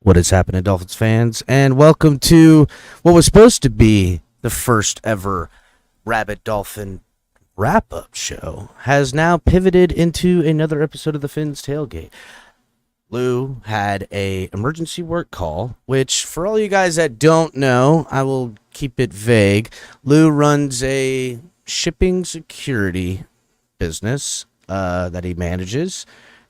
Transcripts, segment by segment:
What is happening, Dolphins fans? And welcome to what was supposed to be the first ever Rabbid Dolphin wrap-up show has now pivoted into another episode of the Finn's Tailgate. Lou had a emergency work call, which for all you guys that don't know, I will keep it vague. Lou runs a shipping security business that he manages,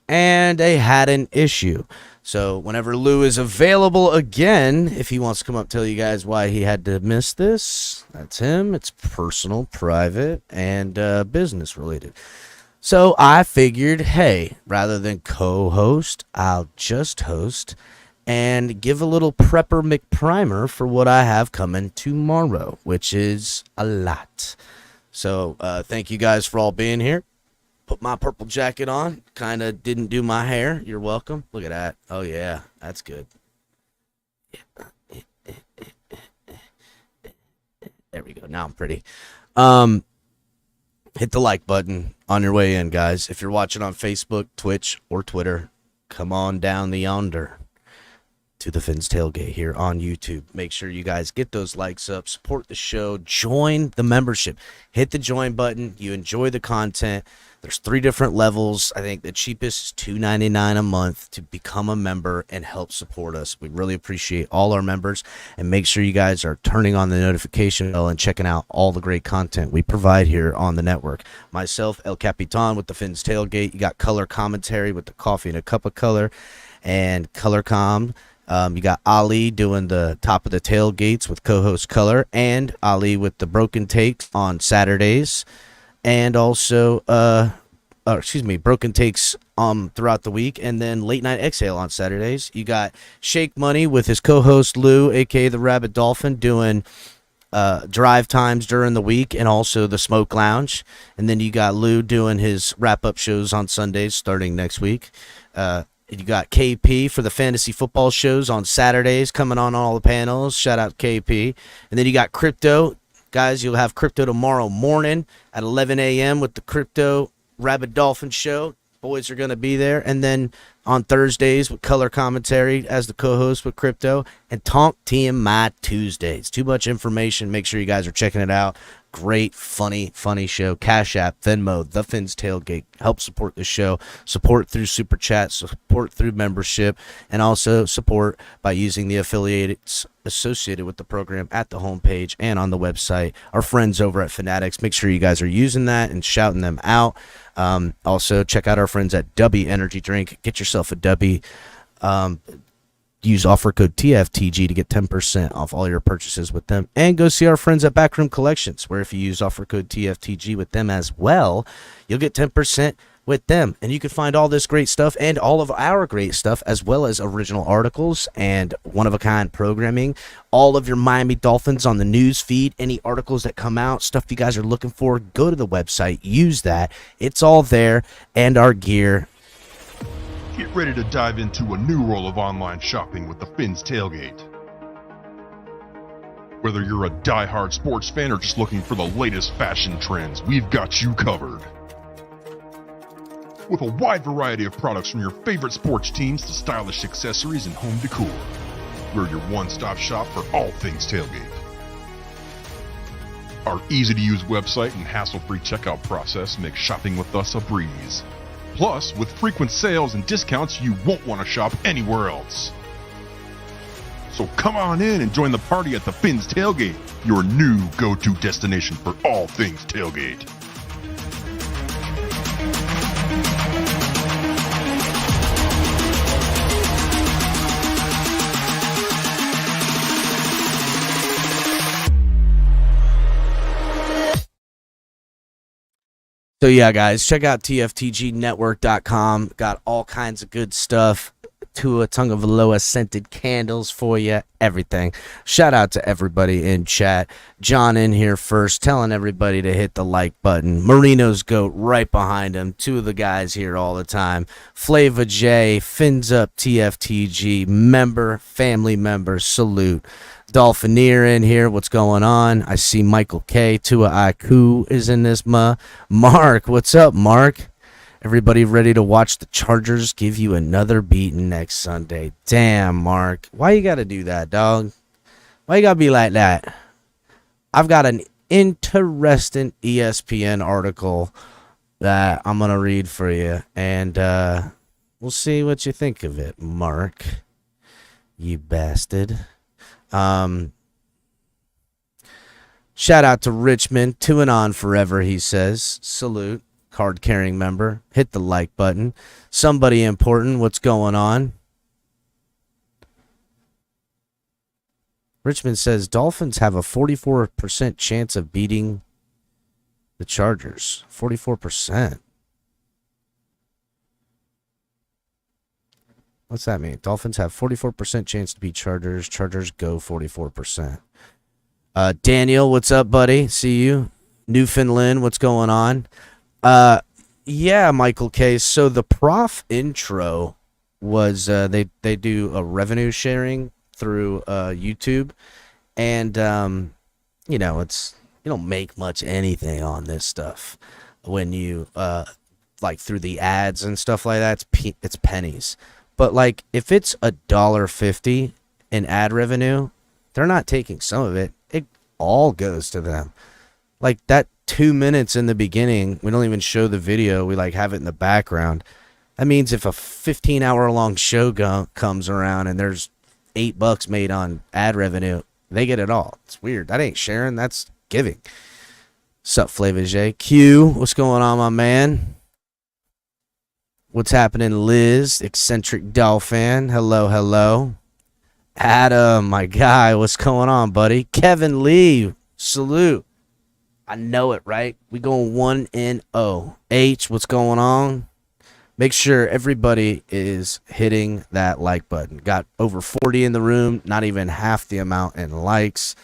and they had an issue. So whenever Lou is available again, if he wants to come up and tell you guys why he had to miss this, that's him. It's personal, private, and business related. So I figured, hey, rather than co-host, I'll just host and give a little prepper McPrimer for what I have coming tomorrow, which is a lot. So thank you guys for all being here. Put my purple jacket on. Kind of didn't do my hair. You're welcome. Look at that. Oh, yeah. That's good. There we go. Now I'm pretty. Hit the like button on your way in, guys. If you're watching on Facebook, Twitch, or Twitter, come on down the yonder to the Finn's Tailgate here on YouTube. Make sure you guys get those likes up, support the show, join the membership. Hit the join button. You enjoy the content. There's 3 different levels. I think the cheapest is $2.99 a month to become a member and help support us. We really appreciate all our members, and make sure you guys are turning on the notification bell and checking out all the great content we provide here on the network. Myself, El Capitan with the Finn's Tailgate. You got color commentary with the coffee and a cup of color and color com. You got Ali doing the top of the tailgates with co-host Color, and Ali with the broken takes on Saturdays. And also, broken takes throughout the week, and then late night exhale on Saturdays. You got Shake Money with his co-host Lou, aka the Rabbid Dolphin, doing drive times during the week, and also the Smoke Lounge. And then you got Lou doing his wrap-up shows on Sundays starting next week. You got KP for the fantasy football shows on Saturdays, coming on all the panels. Shout out KP. And then you got Crypto. Guys, you'll have Crypto tomorrow morning at 11 a.m. with the Crypto Rabbid Dolphin show. Boys are going to be there. And then on Thursdays with color commentary as the co-host with Crypto. And Tonk TMI Tuesdays. Too much information. Make sure you guys are checking it out. Great, funny show. Cash App, Venmo, The Fins Tailgate. Help support the show. Support through Super Chat. Support through membership. And also support by using the affiliates associated with the program at the homepage and on the website. Our friends over at Fanatics. Make sure you guys are using that and shouting them out. Also, check out our friends at Dubby Energy Drink. Get yourself a Dubby. Use offer code TFTG to get 10% off all your purchases with them. And go see our friends at Backroom Collections, where if you use offer code TFTG with them as well, you'll get 10% with them. And you can find all this great stuff and all of our great stuff, as well as original articles and one-of-a-kind programming. All of your Miami Dolphins on the news feed, any articles that come out, stuff you guys are looking for, go to the website, use that. It's all there, and our gear. Get ready to dive into a new world of online shopping with the Fins Tailgate. Whether you're a die-hard sports fan or just looking for the latest fashion trends, we've got you covered. With a wide variety of products from your favorite sports teams to stylish accessories and home decor, we're your one-stop shop for all things tailgate. Our easy-to-use website and hassle-free checkout process make shopping with us a breeze. Plus, with frequent sales and discounts, you won't want to shop anywhere else. So come on in and join the party at the Fins Tailgate, your new go-to destination for all things tailgate. So yeah, guys, check out tftgnetwork.com. Got all kinds of good stuff. Tua Tagovailoa scented candles for you. Everything. Shout out to everybody in chat. John in here first, telling everybody to hit the like button. Marino's goat right behind him. Two of the guys here all the time. Flava J, Fins Up TFTG, member, family member, salute. Dolphineer in here. What's going on? I see Michael K. Tua Iku is in this. Mark, what's up, Mark? Everybody ready to watch the Chargers give you another beating next Sunday? Damn, Mark. Why you got to do that, dog? Why you got to be like that? I've got an interesting ESPN article that I'm going to read for you, and we'll see what you think of it, Mark. You bastard. Shout out to Richmond, to and on forever, he says. Salute. Card carrying member. Hit the like button. Somebody important, what's going on? Richmond says Dolphins have a 44% chance of beating the Chargers. 44%. What's that mean? Dolphins have 44% chance to beat Chargers. Chargers go 44%. Daniel, what's up, buddy? See you. Newfoundland, what's going on? Yeah, Michael K. So the prof intro was they do a revenue sharing through YouTube, and you know, it's you don't make much anything on this stuff when you like through the ads and stuff like that. It's pennies. But like if it's $1.50 in ad revenue, they're not taking some of it. It all goes to them. Like that 2 minutes in the beginning, we don't even show the video. We like have it in the background. That means if a 15-hour-long show comes around and there's $8 made on ad revenue, they get it all. It's weird. That ain't sharing. That's giving. Sup, Flava J. Q, what's going on, my man? What's happening, Liz? Eccentric Dolphin. Hello, hello. Adam, my guy, what's going on, buddy? Kevin Lee, salute. I know it, right? We going 1-0. H, what's going on? Make sure everybody is hitting that like button. Got over 40 in the room, not even half the amount in likes.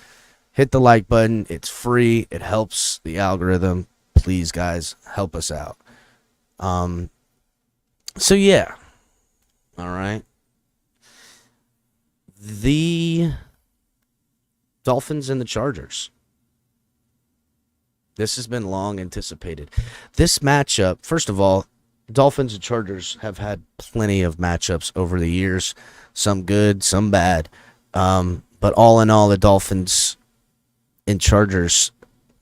Hit the like button. It's free. It helps the algorithm. Please, guys, help us out. So, yeah. All right. The Dolphins and the Chargers. This has been long anticipated. This matchup, first of all, Dolphins and Chargers have had plenty of matchups over the years, some good, some bad. But all in all, the Dolphins and Chargers,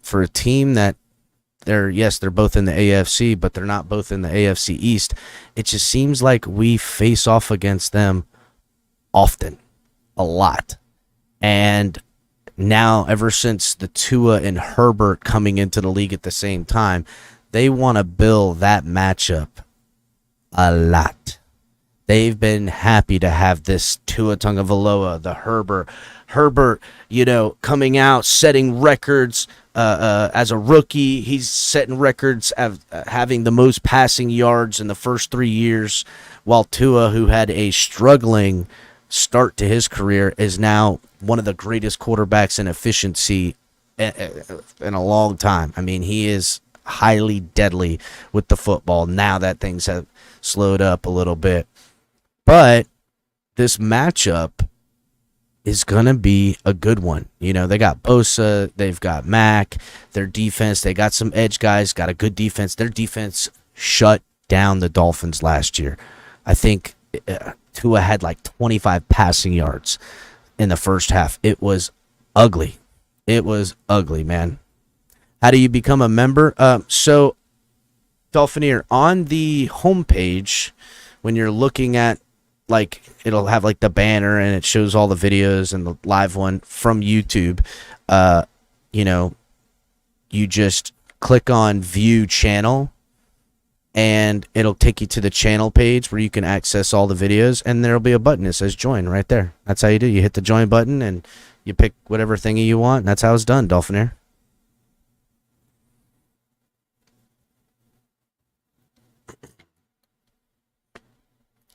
for a team that they're both in the AFC, but they're not both in the AFC East. It just seems like we face off against them often, a lot. And now, ever since the Tua and Herbert coming into the league at the same time, they want to build that matchup a lot. They've been happy to have this Tua Tagovailoa, the Herbert, coming out, setting records as a rookie. He's setting records of having the most passing yards in the first 3 years, while Tua, who had a struggling start to his career, is now one of the greatest quarterbacks in efficiency in a long time. I mean, he is highly deadly with the football now that things have slowed up a little bit. But this matchup is going to be a good one. They got Bosa, they've got Mack, their defense, they got some edge guys, got a good defense. Their defense shut down the Dolphins last year. I think Tua had like 25 passing yards in the first half. It was ugly. It was ugly, man. How do you become a member? So, Dolphineer, on the homepage, when you're looking at, it'll have the banner and it shows all the videos and the live one from YouTube. You just click on view channel and it'll take you to the channel page where you can access all the videos, and there'll be a button that says join right there. That's how you do. You hit the join button and you pick whatever thingy you want, and that's how it's done, Dolphinaire.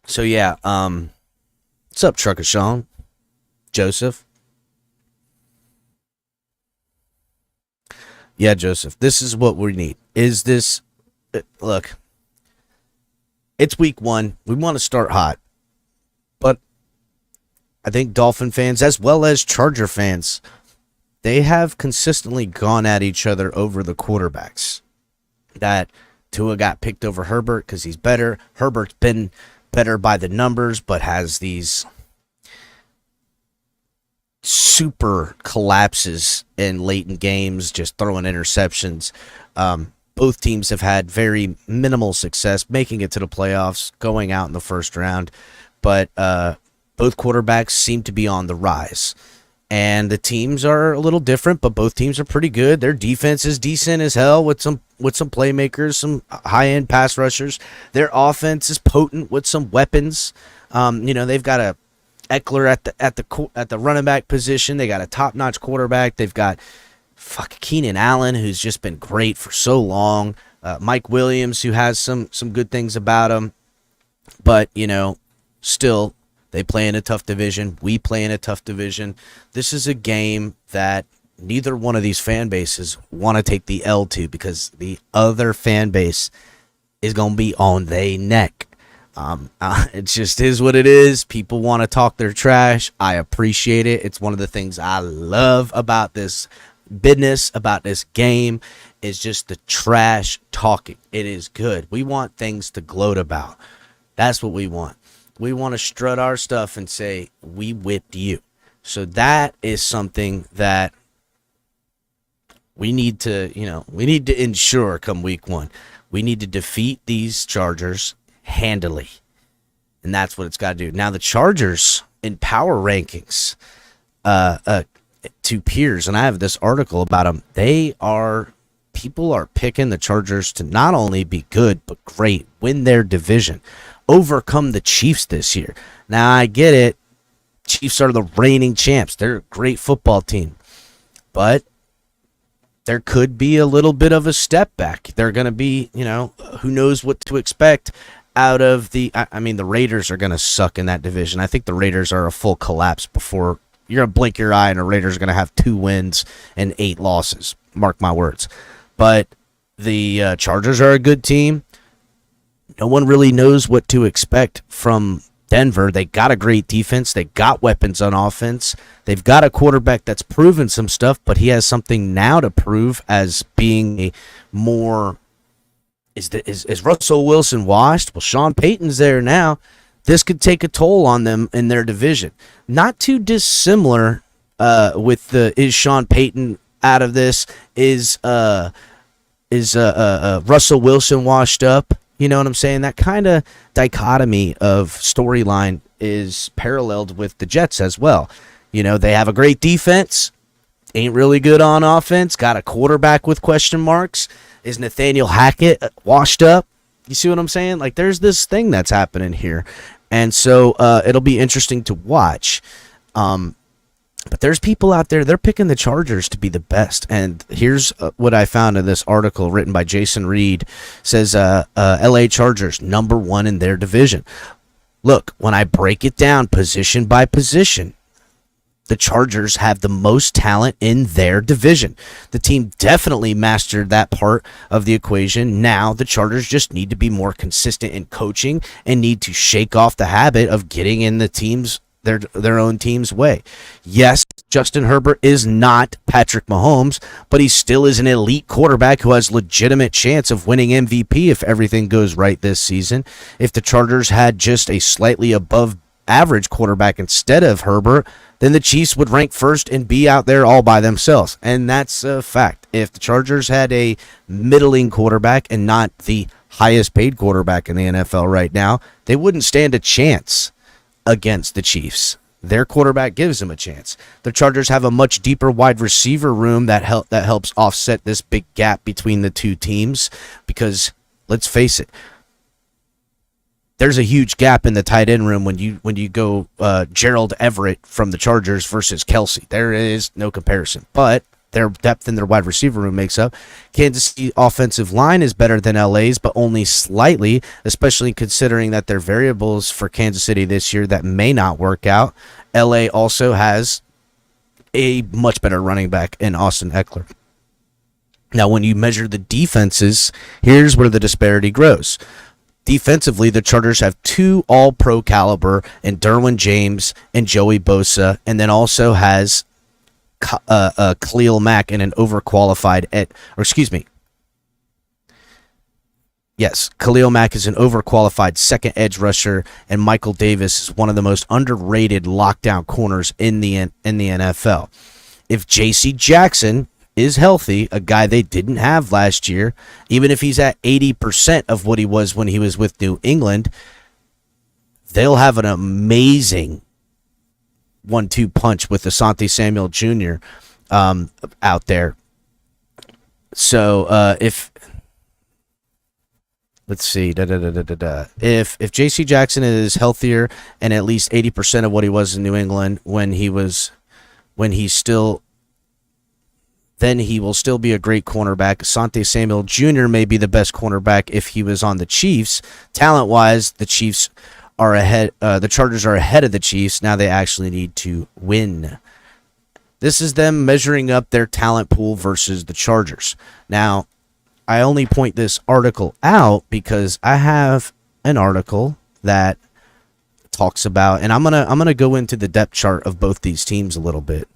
So yeah, what's up, Trucker Sean? Joseph? Yeah, Joseph, this is what we need. Look, it's week 1. We want to start hot. But I think Dolphin fans, as well as Charger fans, they have consistently gone at each other over the quarterbacks. That Tua got picked over Herbert because he's better. Herbert's been better by the numbers, but has these super collapses in late in games, just throwing interceptions. Both teams have had very minimal success making it to the playoffs, going out in the first round, but both quarterbacks seem to be on the rise. And the teams are a little different, but both teams are pretty good. Their defense is decent as hell with some playmakers, some high-end pass rushers. Their offense is potent with some weapons. They've got a Eckler at the running back position. They got a top-notch quarterback. They've got Keenan Allen, who's just been great for so long. Mike Williams, who has some good things about him. But, still, they play in a tough division. We play in a tough division. This is a game that neither one of these fan bases want to take the L to, because the other fan base is going to be on their neck. It just is what it is. People want to talk their trash. I appreciate it. It's one of the things I love about this business, about this game, is just the trash talking. It is good. We want things to gloat about. That's what we want. We want to strut our stuff and say, we whipped you. So that is something that we need to ensure come week 1. We need to defeat these Chargers handily. And that's what it's got to do. Now, the Chargers in power rankings, to peers, and I have this article about them, people are picking the Chargers to not only be good, but great, win their division, overcome the Chiefs this year. Now, I get it. Chiefs are the reigning champs. They're a great football team. But there could be a little bit of a step back. They're going to be, who knows what to expect out of the Raiders are going to suck in that division. I think the Raiders are a full collapse before you're going to blink your eye and the Raiders are going to have 2 wins and 8 losses. Mark my words. But the Chargers are a good team. No one really knows what to expect from Denver. They got a great defense. They got weapons on offense. They've got a quarterback that's proven some stuff, but he has something now to prove as being a more. Is Russell Wilson washed? Well, Sean Payton's there now. This could take a toll on them in their division. Not too dissimilar with the is Sean Payton out of this? Is Russell Wilson washed up? You know what I'm saying? That kind of dichotomy of storyline is paralleled with the Jets as well. You know, they have a great defense, ain't really good on offense, got a quarterback with question marks. Is Nathaniel Hackett washed up? You see what I'm saying? Like, there's this thing that's happening here. And so it'll be interesting to watch. But there's people out there, they're picking the Chargers to be the best. And here's what I found in this article written by Jason Reed. Says LA Chargers, number one in their division. Look, when I break it down position by position, the Chargers have the most talent in their division. The team definitely mastered that part of the equation. Now the Chargers just need to be more consistent in coaching and need to shake off the habit of getting in the team's their own team's way. Yes, Justin Herbert is not Patrick Mahomes, but he still is an elite quarterback who has legitimate chance of winning MVP if everything goes right this season. If the Chargers had just a slightly above average quarterback instead of Herbert, then the Chiefs would rank first and be out there all by themselves. And that's a fact. If the Chargers had a middling quarterback and not the highest paid quarterback in the NFL right now, they wouldn't stand a chance against the Chiefs. Their quarterback gives them a chance. The Chargers have a much deeper wide receiver room that helps offset this big gap between the two teams because, let's face it, there's a huge gap in the tight end room when you go Gerald Everett from the Chargers versus Kelsey. There is no comparison. But their depth in their wide receiver room makes up. Kansas City offensive line is better than LA's, but only slightly, especially considering that there are variables for Kansas City this year that may not work out. LA also has a much better running back in Austin Eckler. Now, when you measure the defenses, here's where the disparity grows. Defensively, the Chargers have two all-pro caliber in Derwin James and Joey Bosa, and then also has Khalil Mack in an overqualified Khalil Mack is an overqualified second edge rusher, and Michael Davis is one of the most underrated lockdown corners in the NFL. If J.C. Jackson is healthy, a guy they didn't have last year, even if he's at 80% of what he was when he was with New England, they'll have an amazing 1-2 punch with Asante Samuel Jr. Out there. So if let's see, if J.C. Jackson is healthier and at least 80% of what he was in New England then he will still be a great cornerback. Asante Samuel Jr. may be the best cornerback if he was on the Chiefs. Talent-wise, the Chiefs are ahead. The Chargers are ahead of the Chiefs. Now they actually need to win. This is them measuring up their talent pool versus the Chargers. Now, I only point this article out because I have an article that talks about, and I'm gonna go into the depth chart of both these teams a little bit.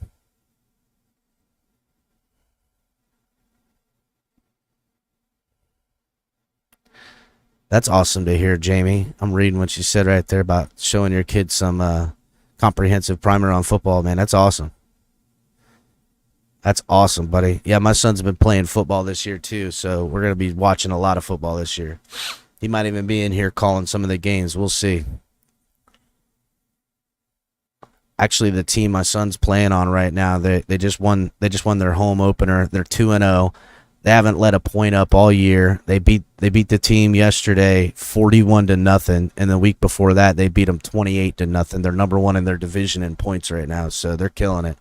That's awesome to hear, Jamie. I'm reading what you said right there about showing your kids some comprehensive primer on football, man. That's awesome. That's awesome, buddy. Yeah, my son's been playing football this year, too, so we're going to be watching a lot of football this year. He might even be in here calling some of the games. We'll see. Actually, the team my son's playing on right now, they just won their home opener. They're 2-0. They haven't let a point up all year. They beat the team yesterday 41-0, and the week before that they beat them 28-0. They're number one in their division in points right now, so they're killing it.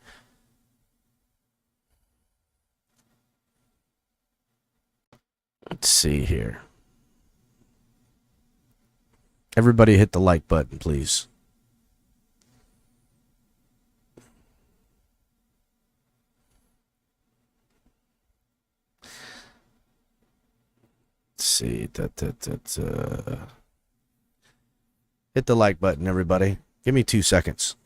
Let's see here. Everybody hit the like button, please. See Hit the like button, everybody. Give me 2 seconds.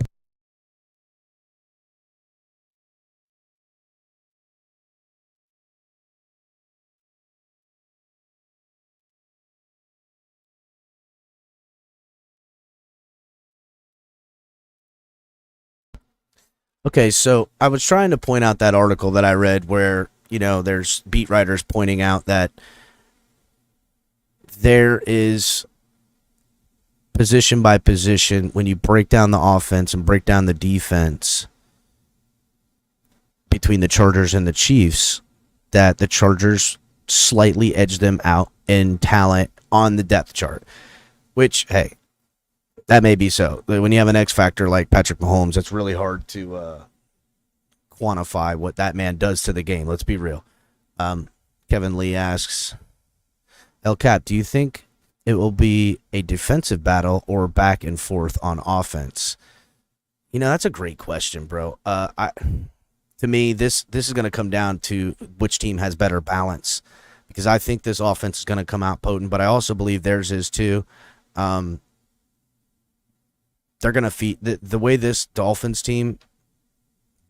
Okay, so I was trying to point out that article that I read where, there's beat writers pointing out that there is position by position when you break down the offense and break down the defense between the Chargers and the Chiefs, that the Chargers slightly edge them out in talent on the depth chart, which, hey, that may be so. When you have an X factor like Patrick Mahomes, it's really hard to quantify what that man does to the game. Let's be real. Kevin Lee asks, El Cap, do you think it will be a defensive battle or back and forth on offense? That's a great question, bro. To me, this is going to come down to which team has better balance, because I think this offense is going to come out potent, but I also believe theirs is too. They're going to feed the way this Dolphins team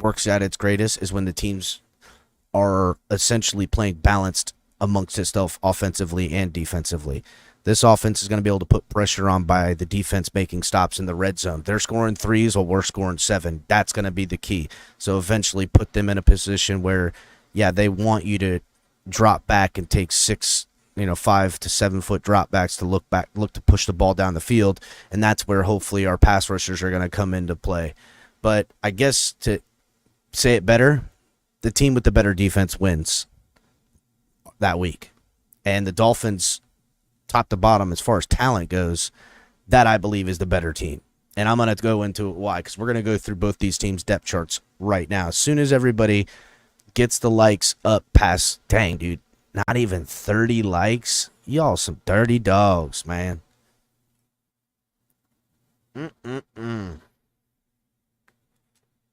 works at its greatest is when the teams are essentially playing balanced amongst itself offensively and defensively. This offense is going to be able to put pressure on by the defense making stops in the red zone. They're scoring threes while we're scoring 7. That's going to be the key. So eventually put them in a position where, they want you to drop back and take 5 to 7 foot drop backs to look to push the ball down the field. And that's where hopefully our pass rushers are going to come into play. But I guess to say it better, the team with the better defense wins that week. And the Dolphins, top to bottom, as far as talent goes, that I believe is the better team. And I'm going to go into why, because we're going to go through both these teams' depth charts right now. As soon as everybody gets the likes up past, dang, dude, not even 30 likes. Y'all some dirty dogs, man.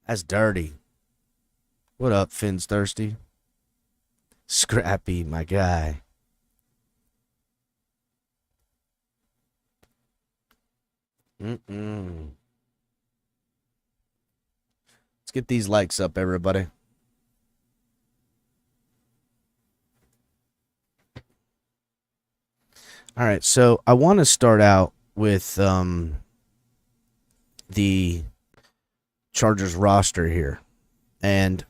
That's dirty. What up, Finn's Thirsty? Scrappy, my guy. Let's get these likes up, everybody. All right, so I want to start out with the Chargers roster here, and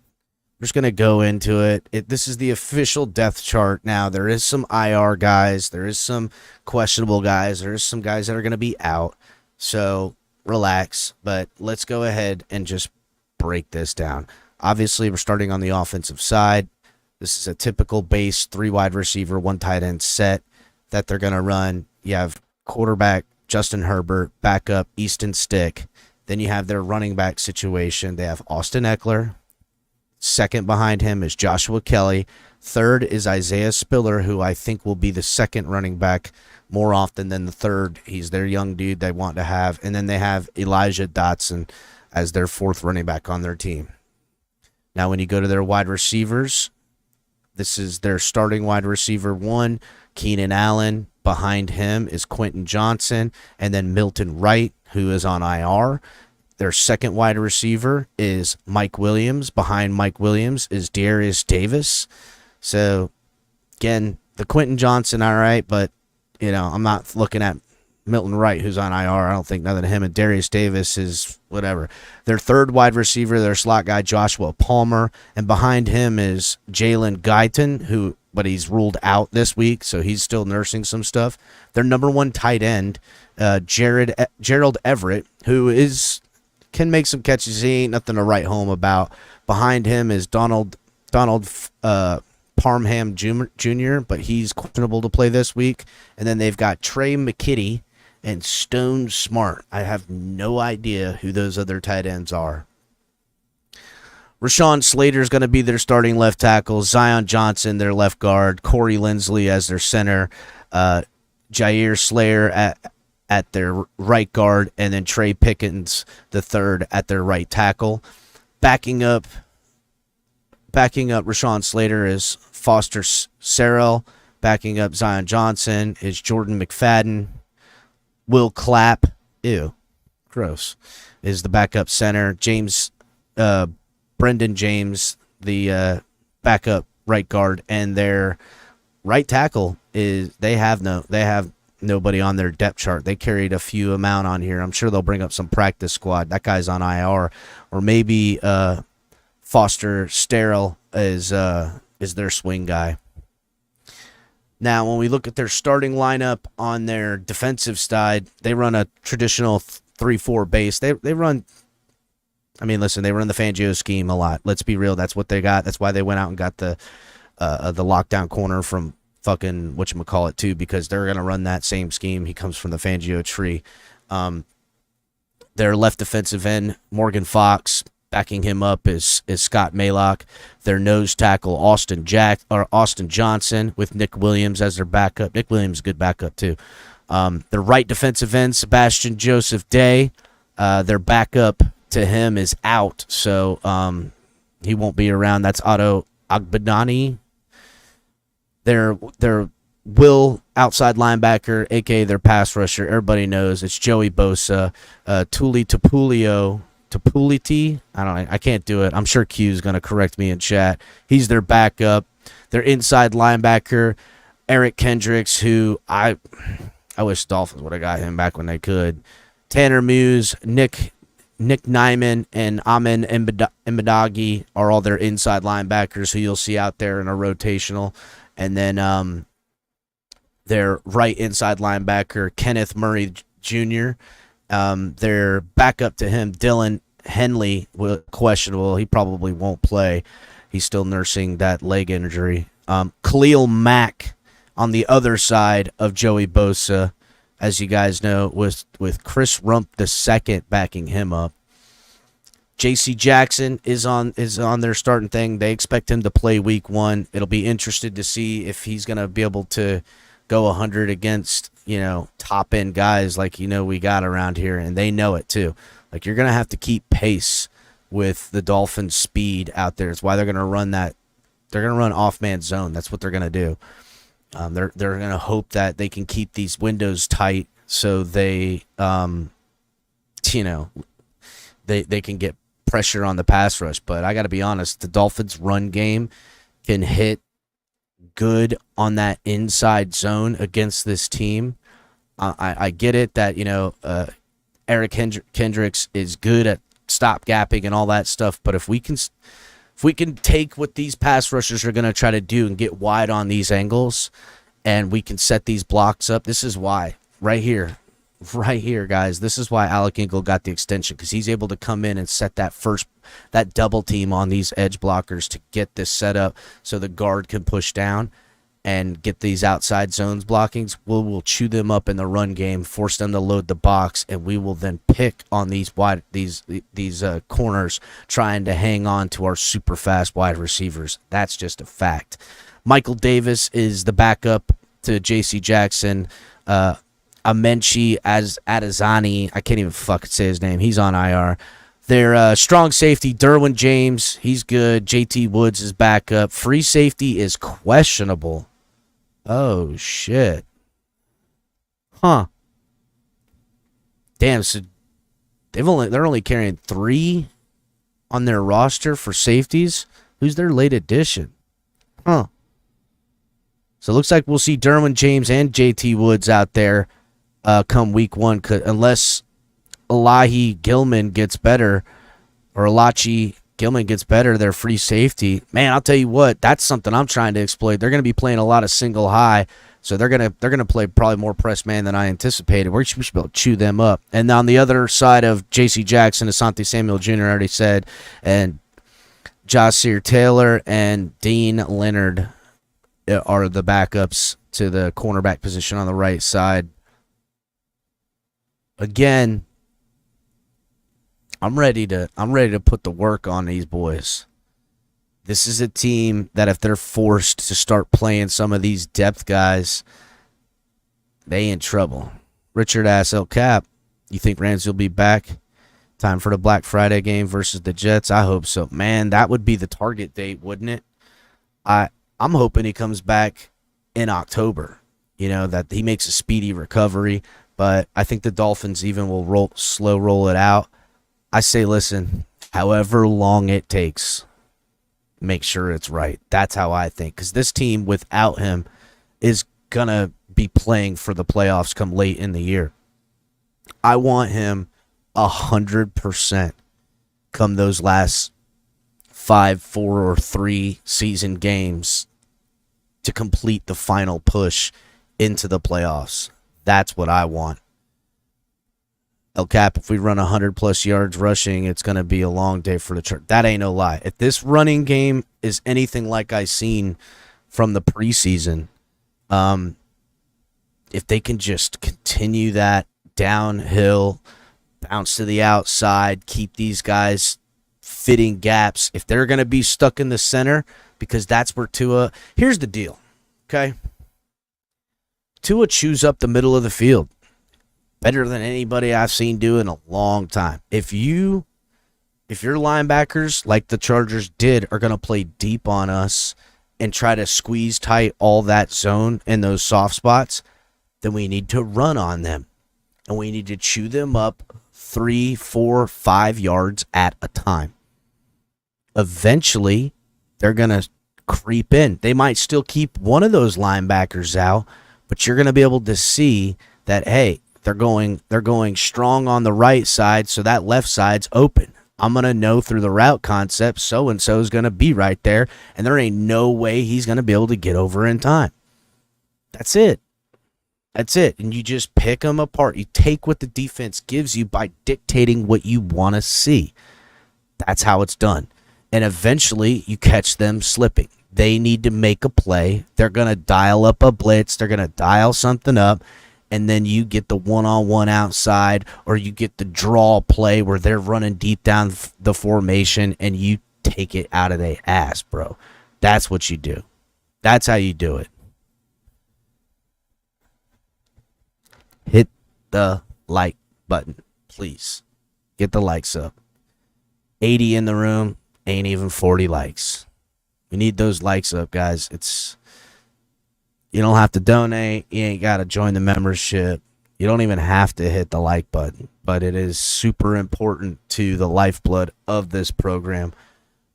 we're just going to go into it. This is the official depth chart. Now, there is some IR guys, there is some questionable guys, there is some guys that are going to be out, so relax, but let's go ahead and just break this down. Obviously, we're starting on the offensive side. This is a typical base 3 wide receiver, 1 tight end set that they're going to run. You have quarterback Justin Herbert, backup Easton Stick. Then you have their running back situation. They have Austin Eckler. Second behind him is Joshua Kelly. Third is Isaiah Spiller, who I think will be the second running back more often than the third. He's their young dude they want to have. And then they have Elijah Dotson as their 4th running back on their team. Now, when you go to their wide receivers, this is their starting wide receiver 1, Keenan Allen. Behind him is Quentin Johnson, and then Milton Wright, who is on IR. Their second wide receiver is Mike Williams. Behind Mike Williams is Darius Davis. So, again, the Quentin Johnson, all right, but, I'm not looking at Milton Wright, who's on IR. I don't think nothing of him. And Darius Davis is whatever. Their third wide receiver, their slot guy, Joshua Palmer. And behind him is Jalen Guyton, but he's ruled out this week, so he's still nursing some stuff. Their number 1 tight end, Gerald Everett, who can make some catches. He ain't nothing to write home about. Behind him is Donald Parham Jr., but he's questionable to play this week. And then they've got Trey McKitty and Stone Smart. I have no idea who those other tight ends are. Rashawn Slater is going to be their starting left tackle. Zion Johnson, their left guard. Corey Lindsley as their center. Jair Slayer at their right guard. And then Trey Pickens, the third, at their right tackle. Backing up Rashawn Slater is Foster Sarrell. Backing up Zion Johnson is Jordan McFadden. Will Clapp ew, gross, is the backup center. Brendan James, the backup right guard, and their right tackle they have nobody on their depth chart. They carried a few amount on here. I'm sure they'll bring up some practice squad. That guy's on IR, or maybe Foster Sterile is their swing guy. Now, when we look at their starting lineup on their defensive side, they run a traditional 3-4 base. They run. I mean, listen, they run the Fangio scheme a lot. Let's be real. That's what they got. That's why they went out and got the lockdown corner from fucking whatchamacallit too, because they're going to run that same scheme. He comes from the Fangio tree. Their left defensive end, Morgan Fox, backing him up is Scott Maylock. Their nose tackle, Austin Johnson, with Nick Williams as their backup. Nick Williams is a good backup too. Their right defensive end, Sebastian Joseph Day. Their backup to him is out, so he won't be around. That's Otto Agbadani. Their Will outside linebacker, aka their pass rusher, everybody knows it's Joey Bosa. Tuli Tapuliti. I can't do it. I'm sure Q's gonna correct me in chat. He's their backup. Their inside linebacker, Eric Kendricks, who I wish Dolphins would have got him back when they could. Tanner Muse, Nick Nyman, and Amin Mbadagi are all their inside linebackers who you'll see out there in a rotational. And then their right inside linebacker, Kenneth Murray Jr. Their backup to him, Dylan Henley, questionable. He probably won't play. He's still nursing that leg injury. Khalil Mack on the other side of Joey Bosa, as you guys know, with Chris Rump II backing him up. J.C. Jackson is on their starting thing. They expect him to play week 1. It'll be interested to see if he's going to be able to go 100 against, top end guys like we got around here, and they know it too. Like, you're going to have to keep pace with the Dolphins' speed out there. It's why they're going to run that. They're going to run off-man zone. That's what they're going to do. They're going to hope that they can keep these windows tight so they they can get pressure on the pass rush. But I got to be honest, the Dolphins' run game can hit good on that inside zone against this team. I get it that Eric Kendricks is good at stop gapping and all that stuff, but if we can take what these pass rushers are going to try to do and get wide on these angles, and we can set these blocks up, this is why right here, guys, this is why Alec Ingle got the extension, because he's able to come in and set that double team on these edge blockers to get this set up so the guard can push down and get these outside zones blockings. We'll chew them up in the run game, force them to load the box, and we will then pick on these corners trying to hang on to our super fast wide receivers. That's just a fact. Michael Davis is the backup to J.C. Jackson. Amenchi Adazani, I can't even fucking say his name. He's on IR. Their strong safety, Derwin James, he's good. JT Woods is backup. Free safety is questionable. Oh, shit. Huh. Damn, so they're only carrying 3 on their roster for safeties. Who's their late addition? Huh. So it looks like we'll see Derwin James and JT Woods out there come week 1, unless Elahi Gilman gets better, or Elachi Gilman gets better, their free safety. Man, I'll tell you what, that's something I'm trying to exploit. They're going to be playing a lot of single high, so they're gonna play probably more press man than I anticipated. We should be able to chew them up. And on the other side of J.C. Jackson, Asante Samuel Jr. already said, and Jahsir Taylor and Dean Leonard are the backups to the cornerback position on the right side. Again, I'm ready to put the work on these boys. This is a team that if they're forced to start playing some of these depth guys, they in trouble. Richard asks, El Cap, you think Ramsey will be back? Time for the Black Friday game versus the Jets? I hope so. Man, that would be the target date, wouldn't it? I'm hoping he comes back in October. That he makes a speedy recovery. but I think the Dolphins even will slow roll it out. I say, listen, however long it takes, make sure it's right. That's how I think, because this team without him is going to be playing for the playoffs come late in the year. I want him 100% come those last 5, 4, or 3 season games to complete the final push into the playoffs. That's what I want. El Cap, if we run 100-plus yards rushing, it's going to be a long day for the church. That ain't no lie. If this running game is anything like I seen from the preseason, if they can just continue that downhill, bounce to the outside, keep these guys fitting gaps, if they're going to be stuck in the center, because that's where Tua... Here's the deal, okay? Tua chews up the middle of the field better than anybody I've seen do in a long time. If your linebackers, like the Chargers did, are going to play deep on us and try to squeeze tight all that zone in those soft spots, then we need to run on them. And we need to chew them up 3, 4, 5 yards at a time. Eventually, they're going to creep in. They might still keep one of those linebackers out, but you're going to be able to see that, hey, they're going strong on the right side, so that left side's open. I'm going to know through the route concept so-and-so is going to be right there, and there ain't no way he's going to be able to get over in time. That's it. That's it. And you just pick them apart. You take what the defense gives you by dictating what you want to see. That's how it's done. And eventually you catch them slipping. They need to make a play. They're going to dial up a blitz. They're going to dial something up. And then you get the one-on-one outside, or you get the draw play where they're running deep down the formation and you take it out of their ass, bro. That's what you do. That's how you do it. Hit the like button, please. Get the likes up. 80 in the room, ain't even 40 likes. We need those likes up, guys. You don't have to donate. You ain't got to join the membership. You don't even have to hit the like button, but it is super important to the lifeblood of this program,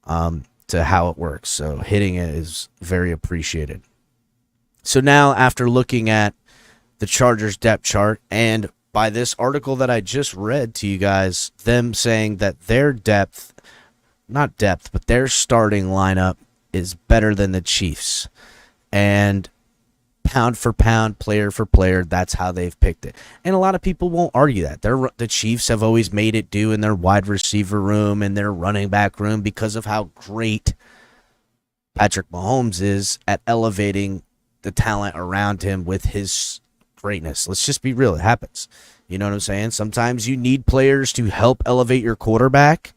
to how it works. So hitting it is very appreciated. So now, after looking at the Chargers depth chart, and by this article that I just read to you guys, them saying that their not depth, but their starting lineup is better than the Chiefs. And pound for pound, player for player, that's how they've picked it. And a lot of people won't argue that. The Chiefs have always made it do in their wide receiver room and their running back room because of how great Patrick Mahomes is at elevating the talent around him with his greatness. Let's just be real. It happens. You know what I'm saying? Sometimes you need players to help elevate your quarterback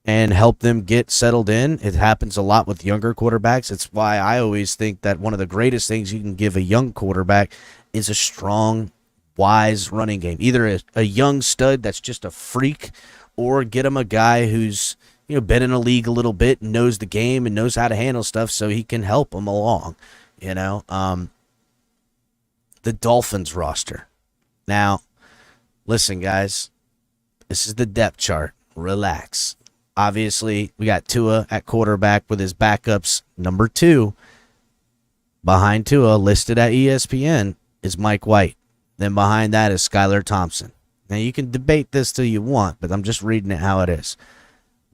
and help them get settled in. It happens a lot with younger quarterbacks. It's why I always think that one of the greatest things you can give a young quarterback is a strong, wise running game. Either a young stud that's just a freak, or get him a guy who's been in a league a little bit and knows the game and knows how to handle stuff so he can help them along. The Dolphins roster. Now, listen, guys, this is the depth chart. Relax. Obviously, we got Tua at quarterback with his backups. Number 2, behind Tua, listed at ESPN, is Mike White. Then behind that is Skylar Thompson. Now, you can debate this till you want, but I'm just reading it how it is.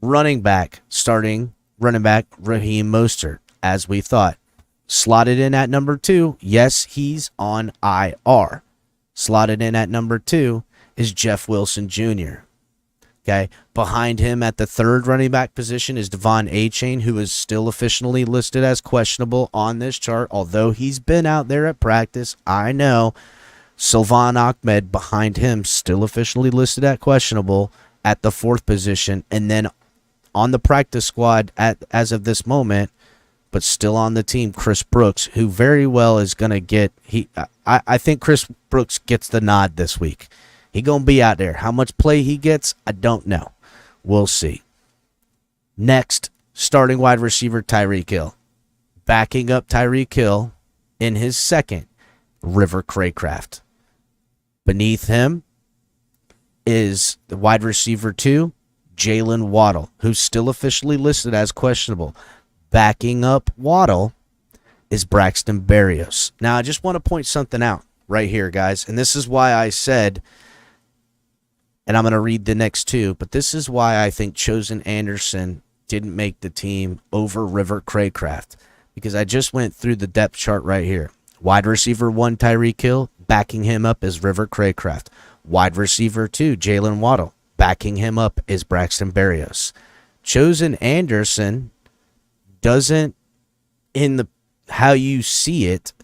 Running back, starting running back, Raheem Mostert, as we thought. Slotted in at number 2, yes, he's on IR. Slotted in at number 2 is Jeff Wilson Jr., Okay, behind him at the 3rd running back position is Devon Achane, who is still officially listed as questionable on this chart, although he's been out there at practice. I know. Sylvan Ahmed behind him, still officially listed at questionable at the 4th position, and then on the practice squad as of this moment, but still on the team, Chris Brooks, who very well is going to get. I think Chris Brooks gets the nod this week. He going to be out there. How much play he gets, I don't know. We'll see. Next, starting wide receiver Tyreek Hill. Backing up Tyreek Hill in his 2nd, River Craycraft. Beneath him is the wide receiver 2, Jalen Waddle, who's still officially listed as questionable. Backing up Waddle is Braxton Berrios. Now, I just want to point something out right here, guys, and this is why I said, and I'm going to read the next two, but this is why I think Chosen Anderson didn't make the team over River Craycraft, because I just went through the depth chart right here. Wide receiver 1, Tyreek Hill, backing him up is River Craycraft. Wide receiver 2, Jalen Waddle, backing him up is Braxton Berrios. Chosen Anderson doesn't, in the how you see it,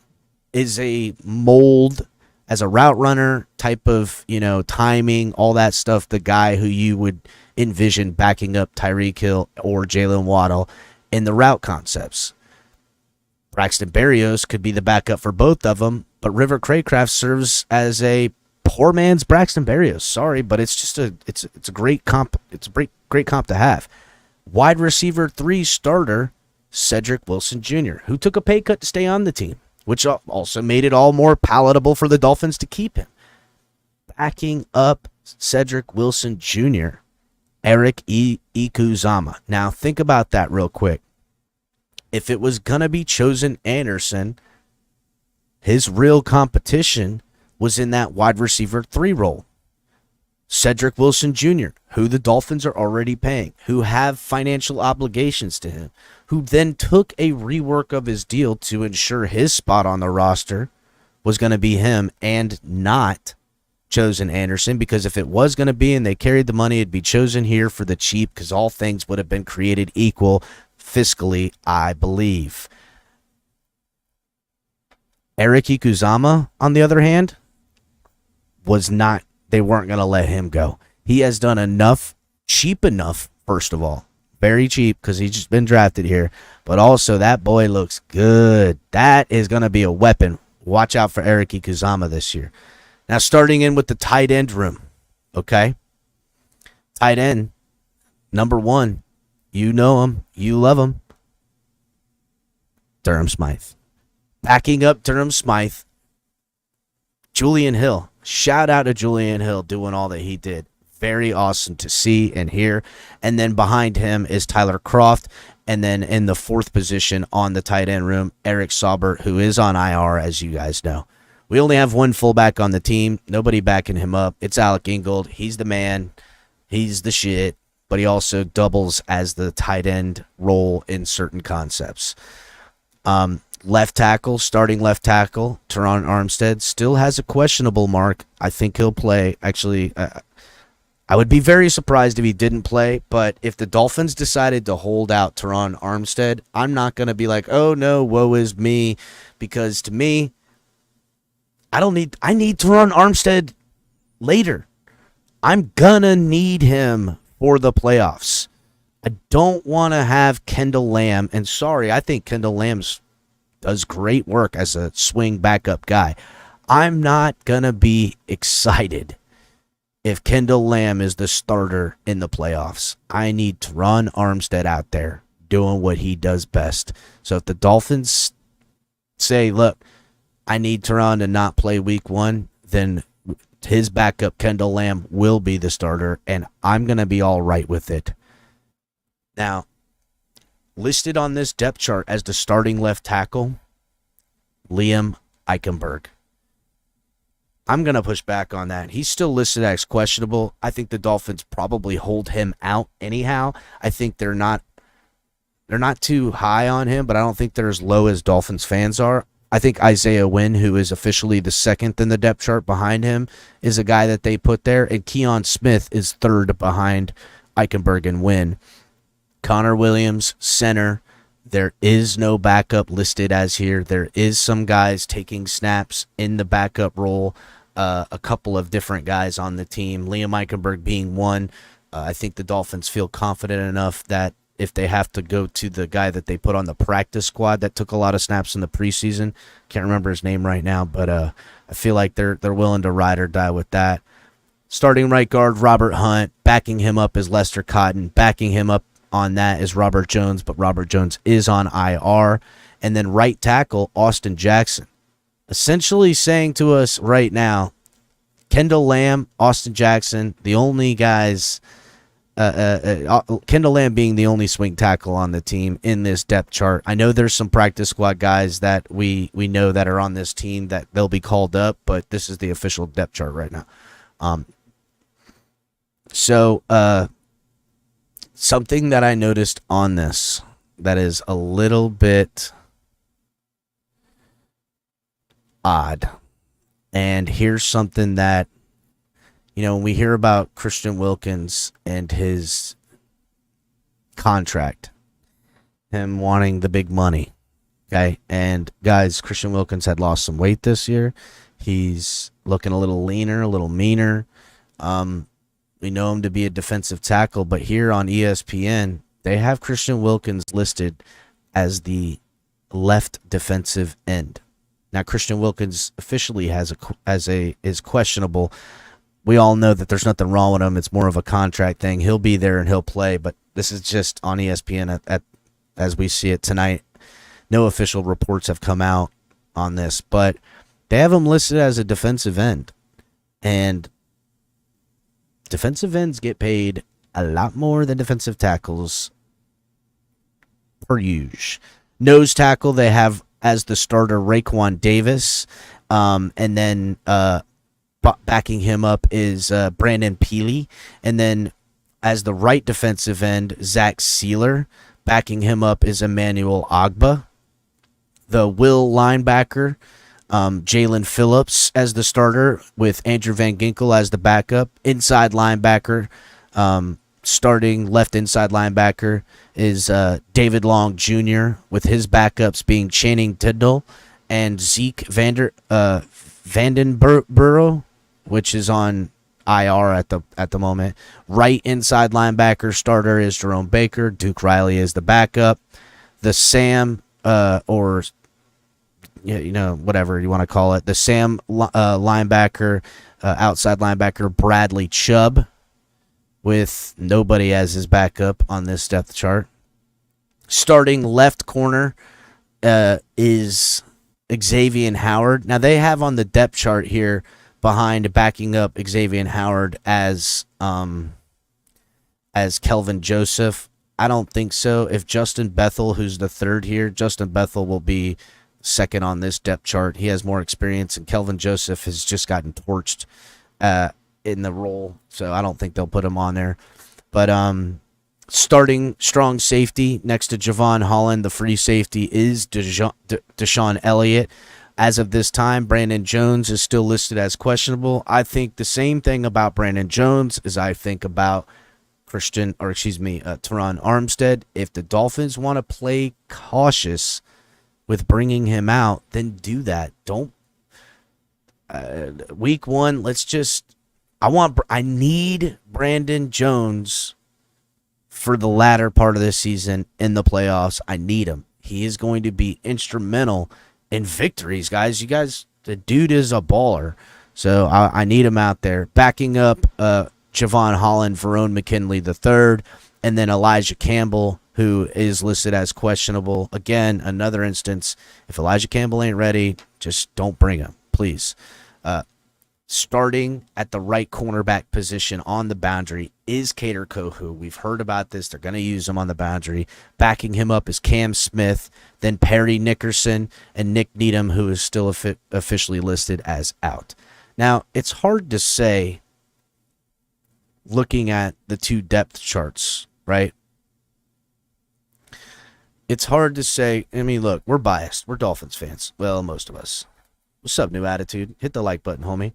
is a mold as a route runner type of, timing, all that stuff, the guy who you would envision backing up Tyreek Hill or Jalen Waddle in the route concepts. Braxton Berrios could be the backup for both of them, but River Craycraft serves as a poor man's Braxton Berrios. Sorry, but it's just it's a great comp. It's a great comp to have. Wide receiver 3 starter, Cedric Wilson Jr., who took a pay cut to stay on the team, which also made it all more palatable for the Dolphins to keep him. Backing up Cedric Wilson Jr., Eric Ikuzama. Now, think about that real quick. If it was going to be Chosen Anderson, his real competition was in that wide receiver 3 role. Cedric Wilson Jr., who the Dolphins are already paying, who have financial obligations to him, who then took a rework of his deal to ensure his spot on the roster was going to be him and not Chosen Anderson, because if it was going to be and they carried the money, it'd be Chosen here for the cheap, because all things would have been created equal fiscally, I believe. Eric Ikuzama, on the other hand, they weren't going to let him go. He has done enough, cheap enough, first of all. Very cheap, because he's just been drafted here. But also, that boy looks good. That is going to be a weapon. Watch out for Eric Ikuzama this year. Now, starting in with the tight end room, okay? Tight end, number 1. You know him. You love him. Durham Smythe. Backing up Durham Smythe, Julian Hill. Shout out to Julian Hill doing all that he did. Very awesome to see and hear. And then behind him is Tyler Croft. And then in the 4th position on the tight end room, Eric Saubert, who is on IR, as you guys know. We only have one fullback on the team. Nobody backing him up. It's Alec Ingold. He's the man. He's the shit. But he also doubles as the tight end role in certain concepts. Left tackle, starting left tackle, Teron Armstead still has a questionable mark. I think he'll play. Actually, I would be very surprised if he didn't play, but if the Dolphins decided to hold out Teron Armstead, I'm not going to be like, oh no, woe is me, because to me, I need Teron Armstead later. I'm going to need him for the playoffs. I don't want to have Kendall Lamb, and sorry, I think Kendall Lamb does great work as a swing backup guy. I'm not going to be excited if Kendall Lamb is the starter in the playoffs. I need Teron Armstead out there doing what he does best. So if the Dolphins say, look, I need Teron to not play week 1, then his backup, Kendall Lamb, will be the starter, and I'm going to be all right with it. Now, listed on this depth chart as the starting left tackle, Liam Eichenberg. I'm going to push back on that. He's still listed as questionable. I think the Dolphins probably hold him out anyhow. I think they're not too high on him, but I don't think they're as low as Dolphins fans are. I think Isaiah Wynn, who is officially the 2nd in the depth chart behind him, is a guy that they put there, and Keon Smith is 3rd behind Eichenberg and Wynn. Connor Williams, center. There is no backup listed as here. There is some guys taking snaps in the backup role, a couple of different guys on the team, Liam Eichenberg being one. I think the Dolphins feel confident enough that if they have to go to the guy that they put on the practice squad that took a lot of snaps in the preseason, can't remember his name right now, but I feel like they're willing to ride or die with that. Starting right guard, Robert Hunt. Backing him up is Lester Cotton. Backing him up on that is Robert Jones, but Robert Jones is on IR. And then right tackle, Austin Jackson. Essentially saying to us right now, Kendall Lamb, Austin Jackson, the only guys. Kendall Lamb being the only swing tackle on the team in this depth chart. I know there's some practice squad guys that we know that are on this team that they'll be called up, but this is the official depth chart right now. So something that I noticed on this that is a little bit odd, and here's something that, when we hear about Christian Wilkins and his contract, him wanting the big money, okay? And guys, Christian Wilkins had lost some weight this year. He's looking a little leaner, a little meaner. We know him to be a defensive tackle, but here on ESPN, they have Christian Wilkins listed as the left defensive end. Now, Christian Wilkins officially is questionable. We all know that there's nothing wrong with him. It's more of a contract thing. He'll be there and he'll play, but this is just on ESPN as we see it tonight. No official reports have come out on this, but they have him listed as a defensive end. And defensive ends get paid a lot more than defensive tackles per usual. Nose tackle, they have as the starter Raekwon Davis, and then backing him up is Brandon Peely. And then as the right defensive end, Zach Sealer. Backing him up is Emmanuel Ogbah. The will linebacker, Jalen Phillips as the starter with Andrew Van Ginkel as the backup. Inside linebacker, starting left inside linebacker is David Long Jr. with his backups being Channing Tindall and Zeke Vandenborough, which is on IR at the moment. Right inside linebacker starter is Jerome Baker. Duke Riley is the backup. The Sam whatever you want to call it. The Sam linebacker, outside linebacker Bradley Chubb, with nobody as his backup on this depth chart. Starting left corner is Xavier Howard. Now they have on the depth chart here behind backing up Xavier Howard as Kelvin Joseph. I don't think so. If Justin Bethel, who's the third here, Justin Bethel will be second on this depth chart. He has more experience, and Kelvin Joseph has just gotten torched in the role, so I don't think they'll put him on there. But starting strong safety next to Javon Holland, the free safety is Deshaun Elliott. As of this time, Brandon Jones is still listed as questionable. I think the same thing about Brandon Jones as I think about Teron Armstead. If the Dolphins want to play cautious with bringing him out, then do that. Don't week one. I need Brandon Jones for the latter part of this season in the playoffs. I need him. He is going to be instrumental in victories, guys. The dude is a baller. So I need him out there. Backing up Javon Holland, Verone McKinley III, and then Elijah Campbell, who is listed as questionable. Again, another instance. If Elijah Campbell ain't ready, just don't bring him, please. Starting at the right cornerback position on the boundary is Kader Kohu. We've heard about this. They're going to use him on the boundary. Backing him up is Cam Smith, then Perry Nickerson, and Nick Needham, who is still officially listed as out. Now, it's hard to say, looking at the two depth charts, right? It's hard to say. I mean, look, we're biased. We're Dolphins fans. Well, most of us. What's up, New Attitude? Hit the like button, homie.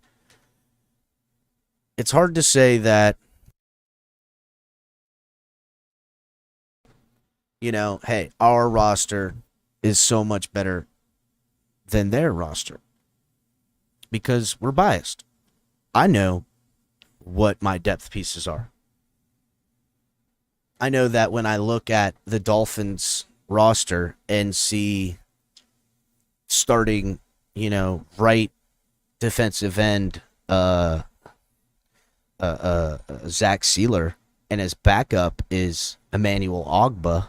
It's hard to say that, hey, our roster is so much better than their roster because we're biased. I know what my depth pieces are. I know that when I look at the Dolphins roster and see starting, right defensive end, Zach Sealer, and his backup is Emmanuel Ogbah,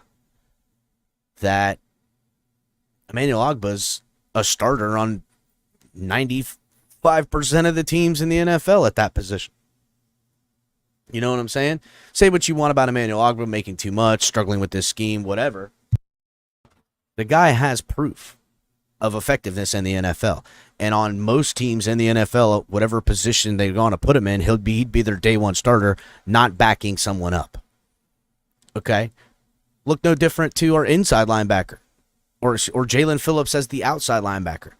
that Emmanuel Ogbah's a starter on 90% 95% of the teams in the NFL at that position. You know what I'm saying? Say what you want about Emmanuel Ogbah making too much, struggling with this scheme, whatever. The guy has proof of effectiveness in the NFL. And on most teams in the NFL, whatever position they're going to put him in, he'd be their day one starter, not backing someone up. Okay? Look no different to our inside linebacker or Jalen Phillips as the outside linebacker.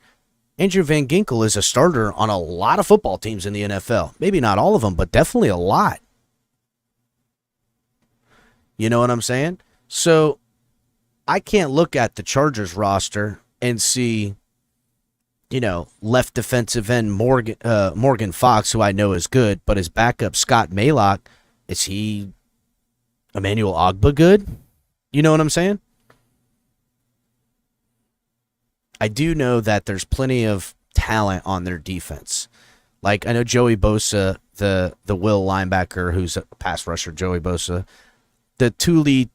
Andrew Van Ginkel is a starter on a lot of football teams in the NFL. Maybe not all of them, but definitely a lot. You know what I'm saying? So I can't look at the Chargers roster and see, left defensive end Morgan Fox, who I know is good, but his backup Scott Maylock, is he Emmanuel Ogbah good? You know what I'm saying? I do know that there's plenty of talent on their defense. Like, I know Joey Bosa, the will linebacker who's a pass rusher, Joey Bosa. The Tupui,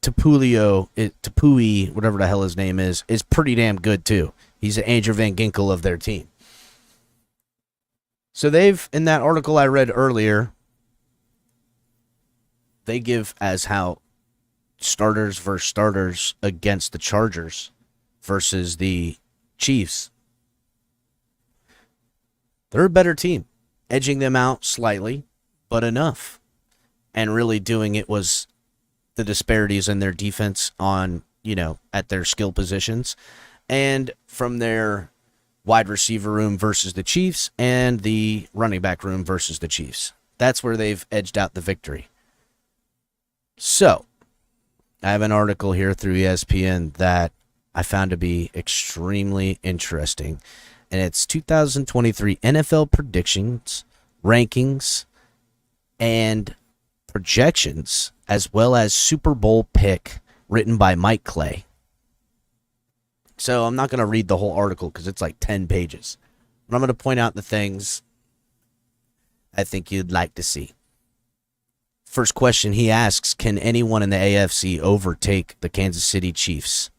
whatever the hell his name is pretty damn good too. He's the Andrew Van Ginkel of their team. So they've, in that article I read earlier, they give as how starters versus starters against the Chargers versus the Chiefs. They're a better team, edging them out slightly, but enough. And really doing it was the disparities in their defense on, at their skill positions, and from their wide receiver room versus the Chiefs and the running back room versus the Chiefs. That's where they've edged out the victory. So, I have an article here through ESPN that I found to be extremely interesting, and it's 2023 NFL predictions, rankings, and projections, as well as Super Bowl pick written by Mike Clay. So I'm not going to read the whole article because it's like 10 pages. But I'm going to point out the things I think you'd like to see. First question he asks, can anyone in the AFC overtake the Kansas City Chiefs?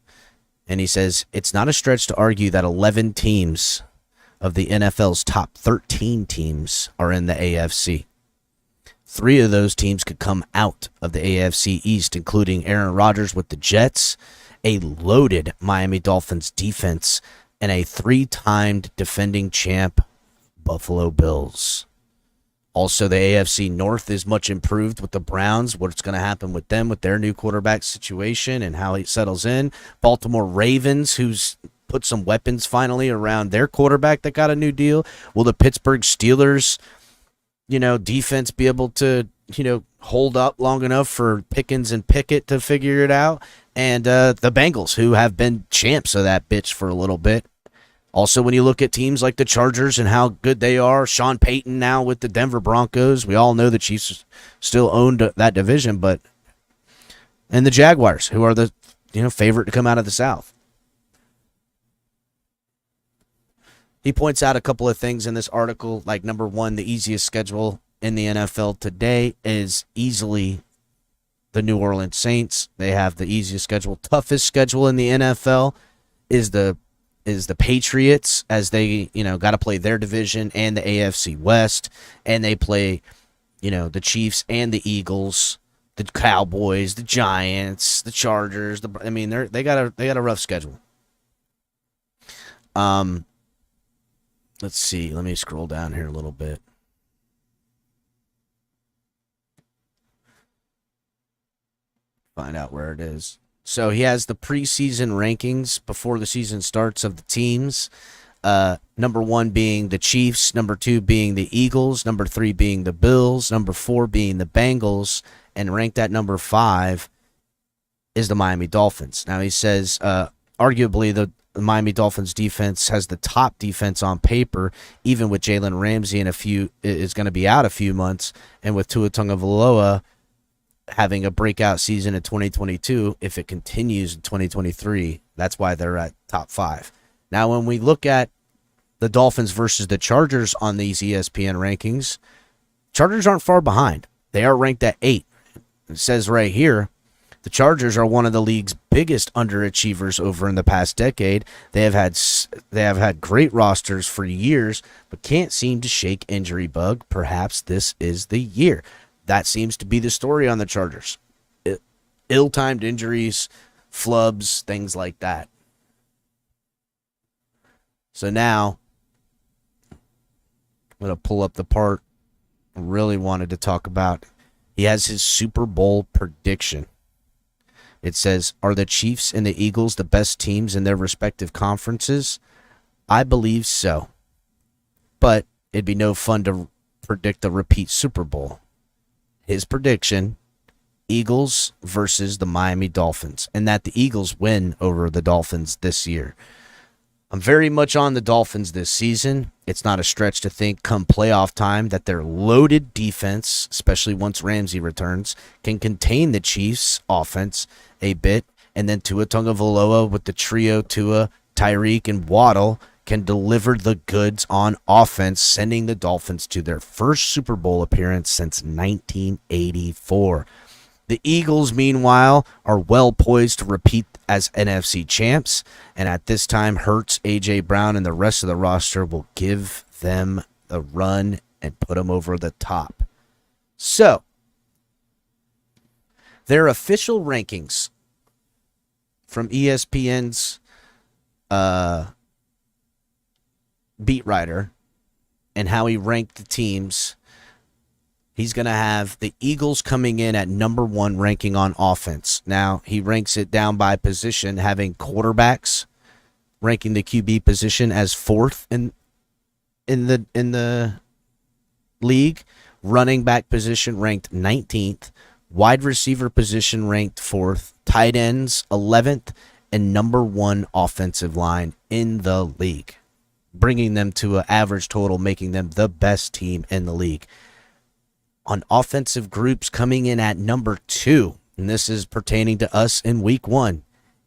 And he says, it's not a stretch to argue that 11 teams of the NFL's top 13 teams are in the AFC. 3 of those teams could come out of the AFC East, including Aaron Rodgers with the Jets, a loaded Miami Dolphins defense, and a 3-timed defending champ Buffalo Bills. Also, the AFC North is much improved with the Browns, what's going to happen with them with their new quarterback situation and how he settles in. Baltimore Ravens, who's put some weapons finally around their quarterback that got a new deal. Will the Pittsburgh Steelers, defense be able to, hold up long enough for Pickens and Pickett to figure it out? And the Bengals, who have been champs of that bitch for a little bit. Also, when you look at teams like the Chargers and how good they are, Sean Payton now with the Denver Broncos, we all know the Chiefs still owned that division, and the Jaguars, who are the favorite to come out of the South. He points out a couple of things in this article, like number one, the easiest schedule in the NFL today is easily the New Orleans Saints. They have the easiest schedule. Toughest schedule in the NFL is the Patriots, as they, got to play their division and the AFC West, and they play, the Chiefs and the Eagles, the Cowboys, the Giants, the Chargers. They got a rough schedule. Let's see. Let me scroll down here a little bit. Find out where it is. So he has the preseason rankings before the season starts of the teams. Number 1 being the Chiefs, number 2 being the Eagles, number 3 being the Bills, number 4 being the Bengals, and ranked at number 5 is the Miami Dolphins. Now he says, arguably the Miami Dolphins defense has the top defense on paper, even with Jalen Ramsey is going to be out a few months, and with Tua Tagovailoa having a breakout season in 2022, if it continues in 2023, that's why they're at top 5. Now, when we look at the Dolphins versus the Chargers on these ESPN rankings, Chargers aren't far behind. They are ranked at 8. It says right here, The Chargers are one of the league's biggest underachievers over in the past decade. They have had great rosters for years, but can't seem to shake injury bug. Perhaps this is the year. That seems to be the story on the Chargers. Ill-timed injuries, flubs, things like that. So now, I'm going to pull up the part I really wanted to talk about. He has his Super Bowl prediction. It says, are the Chiefs and the Eagles the best teams in their respective conferences? I believe so. But it'd be no fun to predict a repeat Super Bowl. His prediction, Eagles versus the Miami Dolphins, and that the Eagles win over the Dolphins this year. I'm very much on the Dolphins this season. It's not a stretch to think come playoff time that their loaded defense, especially once Ramsey returns, can contain the Chiefs' offense a bit. And then Tua Tagovailoa with the trio Tua, Tyreek, and Waddle can deliver the goods on offense, sending the Dolphins to their first Super Bowl appearance since 1984. The Eagles, meanwhile, are well poised to repeat as NFC champs, and at this time, Hurts, A.J. Brown, and the rest of the roster will give them a run and put them over the top. So, their official rankings from ESPN's beat writer and how he ranked the teams. He's going to have the Eagles coming in at number 1 ranking on offense. Now, he ranks it down by position, having quarterbacks ranking the QB position as 4th in the league, running back position ranked 19th, wide receiver position ranked 4th, tight ends 11th, and number 1 offensive line in the league, bringing them to an average total, making them the best team in the league. On offensive groups, coming in at number 2, and this is pertaining to us in week 1,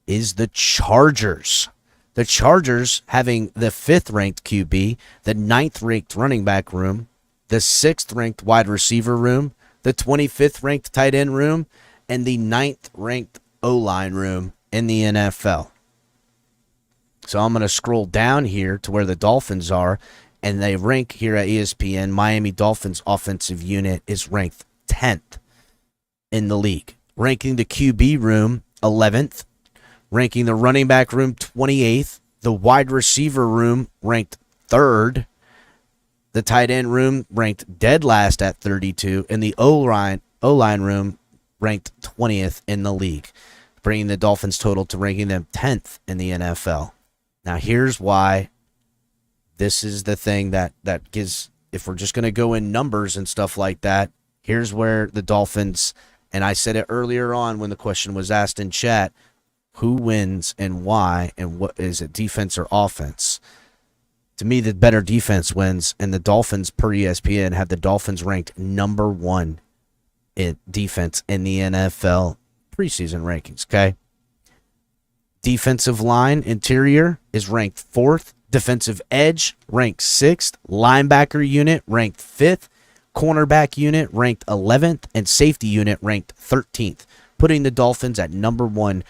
is the Chargers. The Chargers having the 5th ranked QB, the 9th ranked running back room, the 6th ranked wide receiver room, the 25th ranked tight end room, and the 9th ranked O-line room in the NFL. So I'm going to scroll down here to where the Dolphins are, and they rank here at ESPN. Miami Dolphins offensive unit is ranked 10th in the league, ranking the QB room 11th, ranking the running back room 28th, the wide receiver room ranked 3rd, the tight end room ranked dead last at 32, and the O-line room ranked 20th in the league, bringing the Dolphins total to ranking them 10th in the NFL. Now here's why this is the thing that gives, if we're just going to go in numbers and stuff like that, here's where the Dolphins, and I said it earlier on when the question was asked in chat, who wins and why, and what is it, defense or offense? To me, the better defense wins, and the Dolphins, per ESPN, have the Dolphins ranked number 1 in defense in the NFL preseason rankings, okay? Defensive line interior is ranked 4th. Defensive edge ranked 6th. Linebacker unit ranked 5th. Cornerback unit ranked 11th. And safety unit ranked 13th, putting the Dolphins at number 1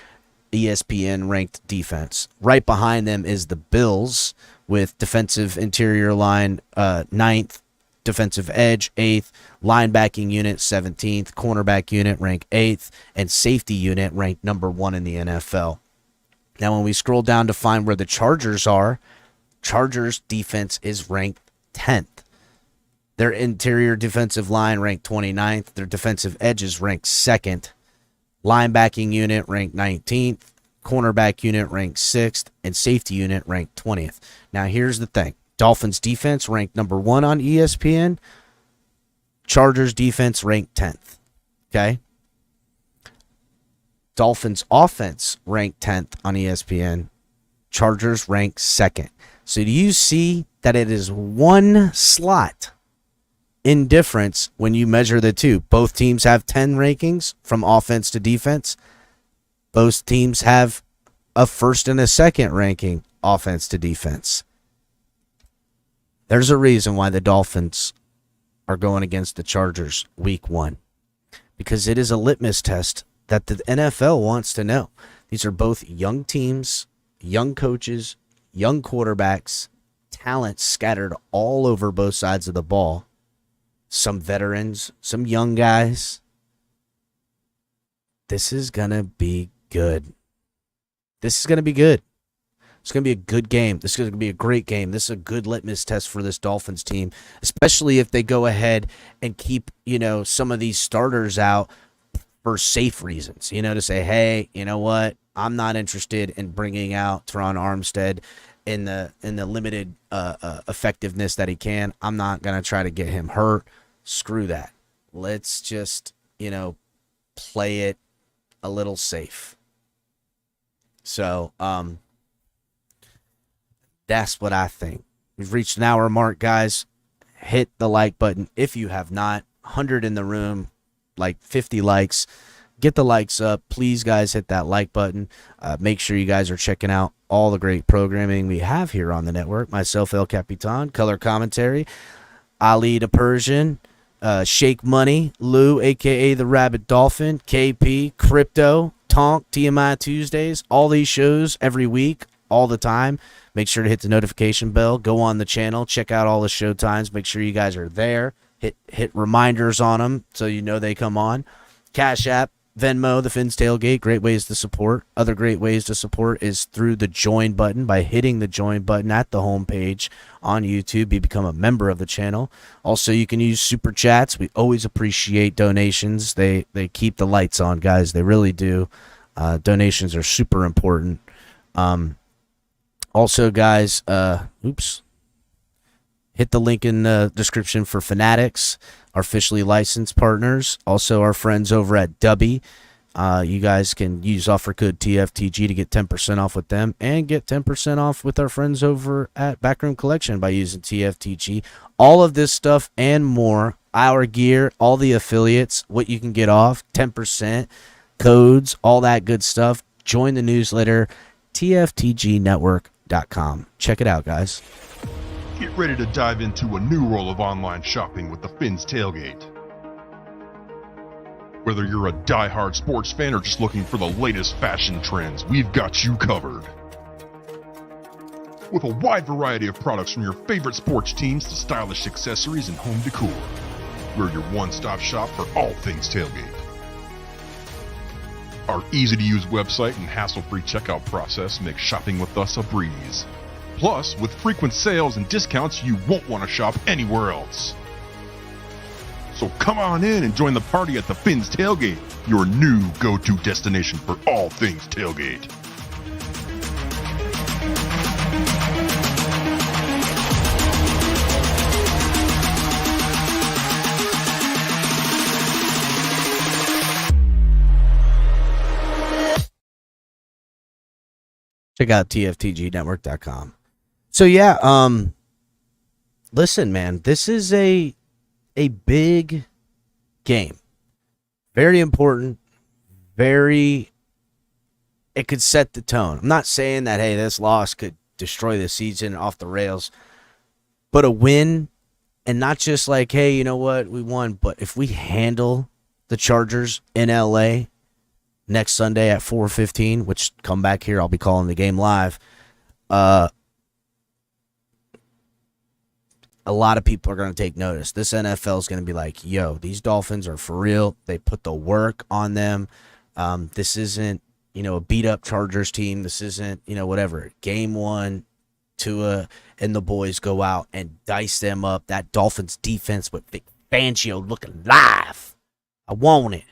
ESPN ranked defense. Right behind them is the Bills with defensive interior line 9th. Defensive edge 8th. Linebacking unit 17th. Cornerback unit ranked 8th. And safety unit ranked number 1 in the NFL. Now, when we scroll down to find where the Chargers are, Chargers defense is ranked 10th. Their interior defensive line ranked 29th. Their defensive edges ranked 2nd. Linebacking unit ranked 19th. Cornerback unit ranked 6th. And safety unit ranked 20th. Now, here's the thing. Dolphins defense ranked number 1 on ESPN. Chargers defense ranked 10th. Okay? Dolphins offense ranked 10th on ESPN. Chargers ranked 2nd. So do you see that it is 1 slot in difference when you measure the two? Both teams have 10 rankings from offense to defense. Both teams have a 1st and a 2nd ranking offense to defense. There's a reason why the Dolphins are going against the Chargers week 1. Because it is a litmus test that the NFL wants to know. These are both young teams, young coaches, young quarterbacks, talent scattered all over both sides of the ball. Some veterans, some young guys. This is going to be good. This is going to be good. It's going to be a good game. This is going to be a great game. This is a good litmus test for this Dolphins team, especially if they go ahead and keep, some of these starters out for safe reasons, to say, hey, you know what? I'm not interested in bringing out Teron Armstead in the limited effectiveness that he can. I'm not going to try to get him hurt. Screw that. Let's just, play it a little safe. So, that's what I think. We've reached an hour mark, guys. Hit the like button if you have not. 100 in the room, like 50 likes. Get the likes up. Please, guys, hit that like button. Make sure you guys are checking out all the great programming we have here on the network. Myself, El Capitan, color commentary, Ali the Persian, Shake Money, Lou, a.k.a. the Rabbid Dolphin, KP, Crypto, Tonk, TMI Tuesdays. All these shows every week, all the time. Make sure to hit the notification bell. Go on the channel. Check out all the show times. Make sure you guys are there. Hit reminders on them so you know they come on. Cash App, Venmo, the Fins Tailgate. Great ways to support. Other great ways to support is through the join button by hitting the join button at the homepage on YouTube. You become a member of the channel. Also, you can use super chats. We always appreciate donations. They keep the lights on, guys. They really do. Donations are super important. Also, guys, hit the link in the description for Fanatics, our officially licensed partners. Also, our friends over at Dubby. You guys can use offer code TFTG to get 10% off with them and get 10% off with our friends over at Backroom Collection by using TFTG. All of this stuff and more, our gear, all the affiliates, what you can get off, 10%, codes, all that good stuff. Join the newsletter, TFTGnetwork.com. Check it out, guys. Get ready to dive into a new world of online shopping with the Fins Tailgate. Whether you're a die-hard sports fan or just looking for the latest fashion trends, we've got you covered. With a wide variety of products from your favorite sports teams to stylish accessories and home decor, we're your one-stop shop for all things tailgate. Our easy-to-use website and hassle-free checkout process makes shopping with us a breeze. Plus, with frequent sales and discounts, you won't want to shop anywhere else. So come on in and join the party at the Fins Tailgate, your new go-to destination for all things tailgate. Check out TFTGnetwork.com. So yeah, listen, man, this is a big game. Very important. It could set the tone. I'm not saying that, hey, this loss could destroy the season off the rails, but a win, and not just like, hey, you know what, we won, but if we handle the Chargers in LA next Sunday at 4:15, which come back here, I'll be calling the game live. A lot of people are going to take notice. This NFL is going to be like, yo, these Dolphins are for real. They put the work on them. This isn't, a beat-up Chargers team. This isn't, whatever. Game one, Tua and the boys go out and dice them up. That Dolphins defense with Vic Fangio looking live. I want it.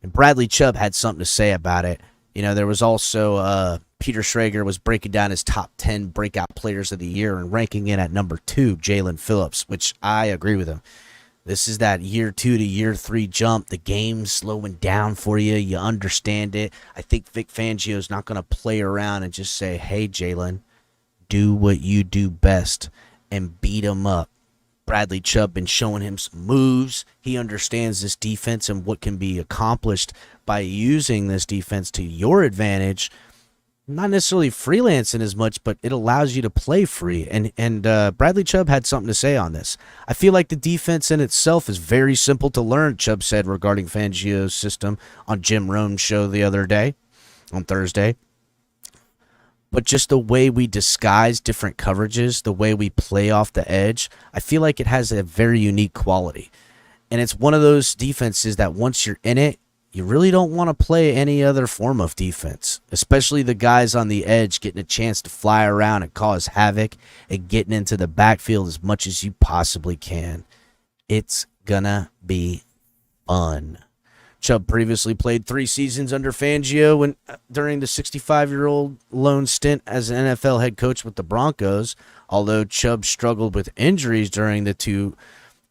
And Bradley Chubb had something to say about it. There was also Peter Schrager was breaking down his top 10 breakout players of the year and ranking in at number 2, Jalen Phillips, which I agree with him. This is that year 2 to year 3 jump. The game's slowing down for you. You understand it. I think Vic Fangio's not going to play around and just say, hey, Jalen, do what you do best and beat him up. Bradley Chubb been showing him some moves. He understands this defense and what can be accomplished by using this defense to your advantage. not necessarily freelancing as much, but it allows you to play free. And Bradley Chubb had something to say on this. I feel like the defense in itself is very simple to learn, Chubb said regarding Fangio's system on Jim Rohn's show the other day, on Thursday. But just the way we disguise different coverages, the way we play off the edge, I feel like it has a very unique quality. And it's one of those defenses that once you're in it, you really don't want to play any other form of defense, especially the guys on the edge getting a chance to fly around and cause havoc and getting into the backfield as much as you possibly can. It's gonna be fun. Chubb previously played 3 seasons under Fangio during the 65-year-old lone stint as an NFL head coach with the Broncos. Although Chubb struggled with injuries during the two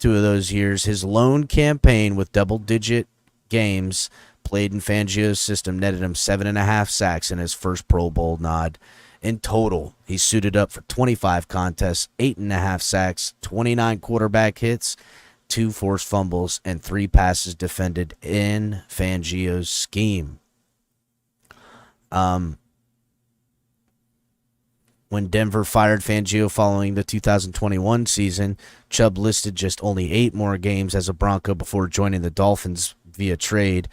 of those years, his lone campaign with double-digit games played in Fangio's system netted him 7.5 sacks in his first Pro Bowl nod. In total, he suited up for 25 contests, 8.5 sacks, 29 quarterback hits, 2 forced fumbles, and 3 passes defended in Fangio's scheme. When Denver fired Fangio following the 2021 season, Chubb listed just only 8 more games as a Bronco before joining the Dolphins via trade.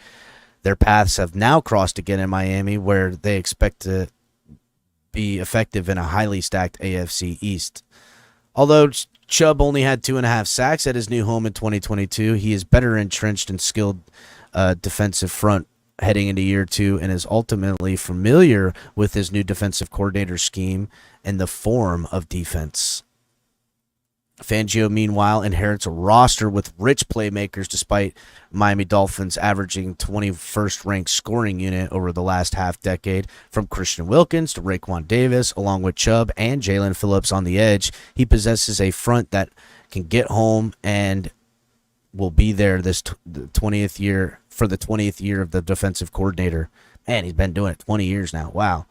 Their paths have now crossed again in Miami, where they expect to be effective in a highly stacked AFC East. Although Chubb only had 2.5 sacks at his new home in 2022, he is better entrenched and skilled defensive front heading into year 2 and is ultimately familiar with his new defensive coordinator scheme and the form of defense. Fangio, meanwhile, inherits a roster with rich playmakers despite Miami Dolphins averaging 21st-ranked scoring unit over the last half-decade. From Christian Wilkins to Raekwon Davis, along with Chubb and Jalen Phillips on the edge, he possesses a front that can get home and will be there the 20th year for the 20th year of the defensive coordinator. Man, he's been doing it 20 years now. Wow.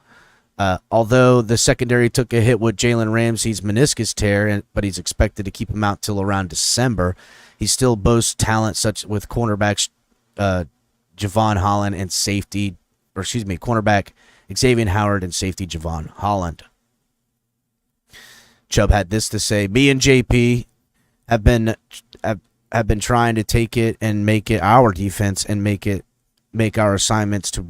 Although the secondary took a hit with Jalen Ramsey's meniscus tear, but he's expected to keep him out till around December, he still boasts talent such with cornerbacks Javon Holland and cornerback Xavier Howard and safety Javon Holland. Chubb had this to say: "Me and JP have been trying to take it and make it our defense and make our assignments to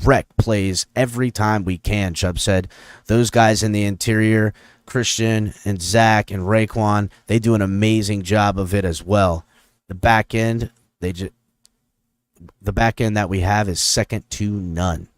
wreck plays every time we can," Chubb said. Those guys in the interior, Christian and Zach and Raekwon, they do an amazing job of it as well. The back end, the back end that we have is second to none.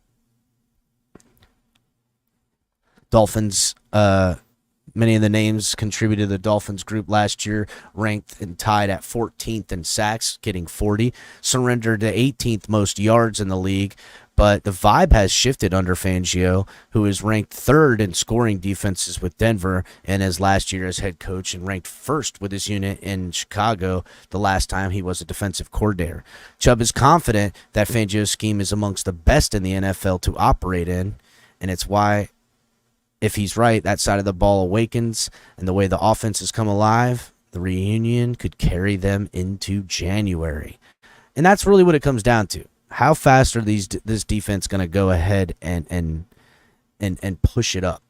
Dolphins, many of the names contributed to the Dolphins group last year, ranked and tied at 14th in sacks, getting 40, surrendered to 18th most yards in the league. But the vibe has shifted under Fangio, who is ranked 3rd in scoring defenses with Denver and his last year as head coach, and ranked 1st with his unit in Chicago the last time he was a defensive coordinator. Chubb is confident that Fangio's scheme is amongst the best in the NFL to operate in, and it's why, if he's right, that side of the ball awakens, and the way the offense has come alive, the reunion could carry them into January. And that's really what it comes down to. How fast are this defense going to go ahead and push it up?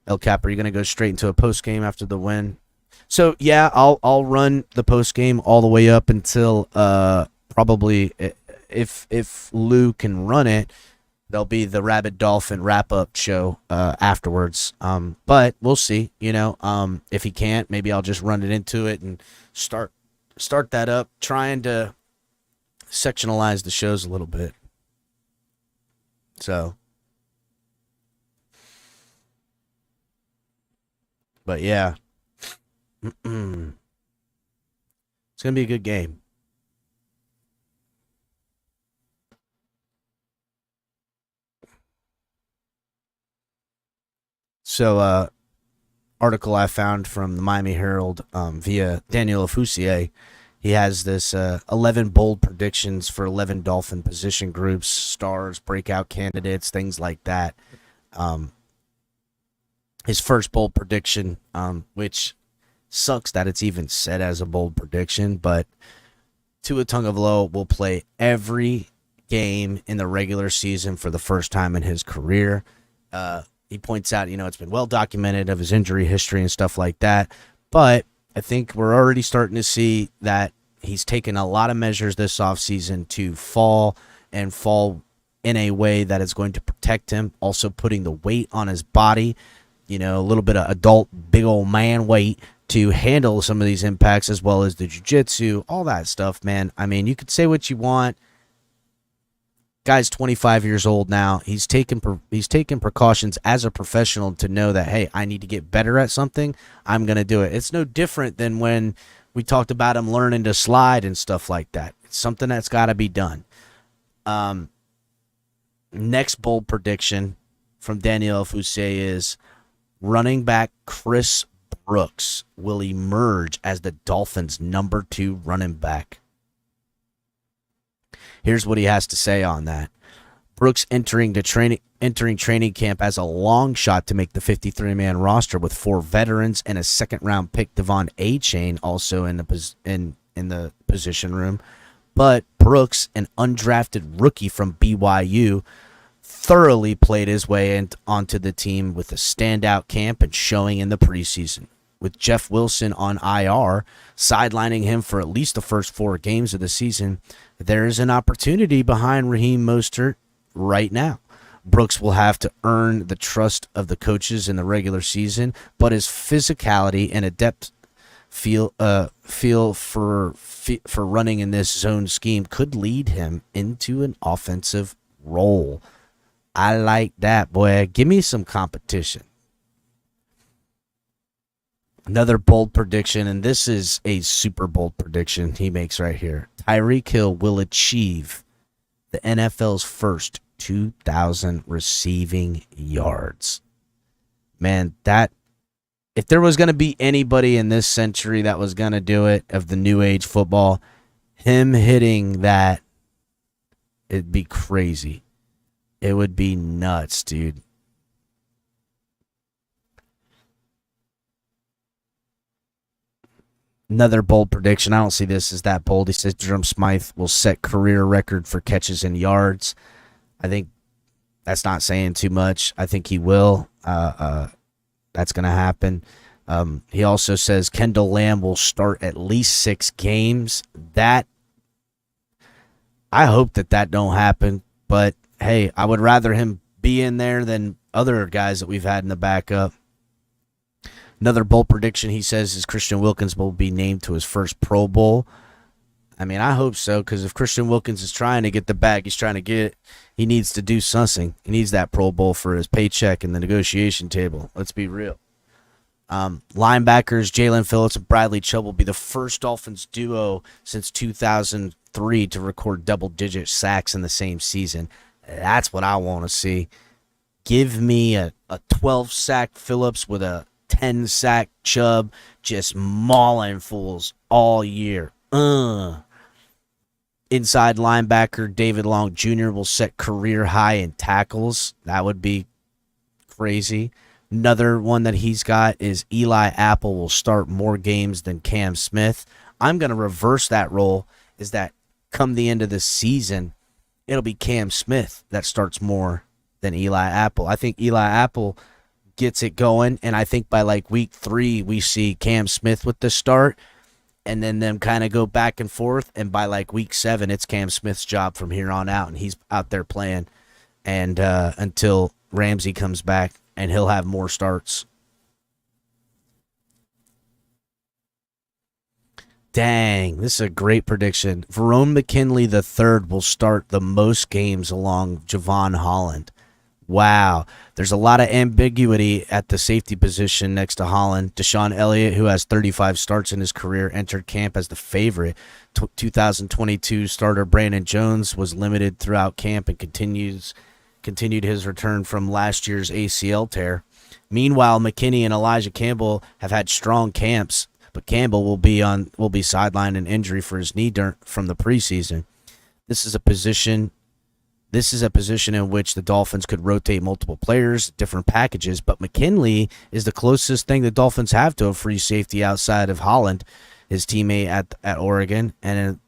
El Cap, are you going to go straight into a post game after the win? So yeah, I'll run the post game all the way up until probably if Lou can run it, there'll be the Rabbid Dolphin wrap up show afterwards. But we'll see. If he can't, maybe I'll just run it into it and start that up, trying to sectionalize the shows a little bit. So, but yeah. It's going to be a good game. So, article I found from the Miami Herald via Daniel Ofousier. He has this 11 bold predictions for 11 Dolphin position groups, stars, breakout candidates, things like that. His first bold prediction, which Sucks that it's even said as a bold prediction, but Tua Tagovailoa will play every game in the regular season for the first time in his career. He points out, it's been well documented of his injury history and stuff like that, but I think we're already starting to see that he's taken a lot of measures this offseason to fall in a way that is going to protect him, also putting the weight on his body, a little bit of adult big old man weight to handle some of these impacts, as well as the jiu-jitsu, all that stuff, man. I mean, you could say what you want. Guy's 25 years old now. He's taken precautions as a professional to know that, hey, I need to get better at something. I'm going to do it. It's no different than when we talked about him learning to slide and stuff like that. It's something that's got to be done. Next bold prediction from Daniel Foussey is running back Chris Brooks will emerge as the Dolphins' number 2 running back. Here's what he has to say on that. Brooks entering training camp as a long shot to make the 53-man roster with 4 veterans and a second-round pick Devon Achane also in the position room. But Brooks, an undrafted rookie from BYU, thoroughly played his way onto the team with a standout camp and showing in the preseason. With Jeff Wilson on IR, sidelining him for at least the first 4 games of the season, there is an opportunity behind Raheem Mostert right now. Brooks will have to earn the trust of the coaches in the regular season, but his physicality and adept feel for running in this zone scheme could lead him into an offensive role. I like that, boy. Give me some competition. Another bold prediction, and this is a super bold prediction he makes right here. Tyreek Hill will achieve the NFL's first 2,000 receiving yards. Man, that if there was going to be anybody in this century that was going to do it, of the new age football, him hitting that, it'd be crazy. It would be nuts, dude. Another bold prediction. I don't see this as that bold. He says Jerome Smythe will set career record for catches and yards. I think that's not saying too much. I think he will. That's going to happen. He also says Kendall Lamb will start at least 6 games. That I hope that don't happen. But, hey, I would rather him be in there than other guys that we've had in the backup. Another bold prediction he says is Christian Wilkins will be named to his first Pro Bowl. I mean, I hope so, because if Christian Wilkins is trying to get the bag, he's trying to get it, he needs to do something. He needs that Pro Bowl for his paycheck and the negotiation table. Let's be real. Linebackers Jalen Phillips and Bradley Chubb will be the first Dolphins duo since 2003 to record double-digit sacks in the same season. That's what I want to see. Give me a 12-sack Phillips with a 10-sack Chubb, just mauling fools all year. Inside linebacker David Long Jr. will set career high in tackles. That would be crazy. Another one that he's got is Eli Apple will start more games than Cam Smith. I'm going to reverse that role, is that come the end of the season, it'll be Cam Smith that starts more than Eli Apple. I think Eli Apple gets it going, and I think by like week 3 we see Cam Smith with the start, and then them kind of go back and forth, and by like week 7 it's Cam Smith's job from here on out, and he's out there playing and until Ramsey comes back, and he'll have more starts. Dang, this is a great prediction. Verone McKinley III will start the most games along Javon Holland. Wow. There's a lot of ambiguity at the safety position next to Holland. Deshaun Elliott, who has 35 starts in his career, entered camp as the favorite. 2022 starter Brandon Jones was limited throughout camp and continued his return from last year's ACL tear. Meanwhile, McKinney and Elijah Campbell have had strong camps, but Campbell will be sidelined in injury for his knee from the preseason. This is a position this is a position in which the Dolphins could rotate multiple players, different packages, but McKinley is the closest thing the Dolphins have to a free safety outside of Holland, his teammate at Oregon, and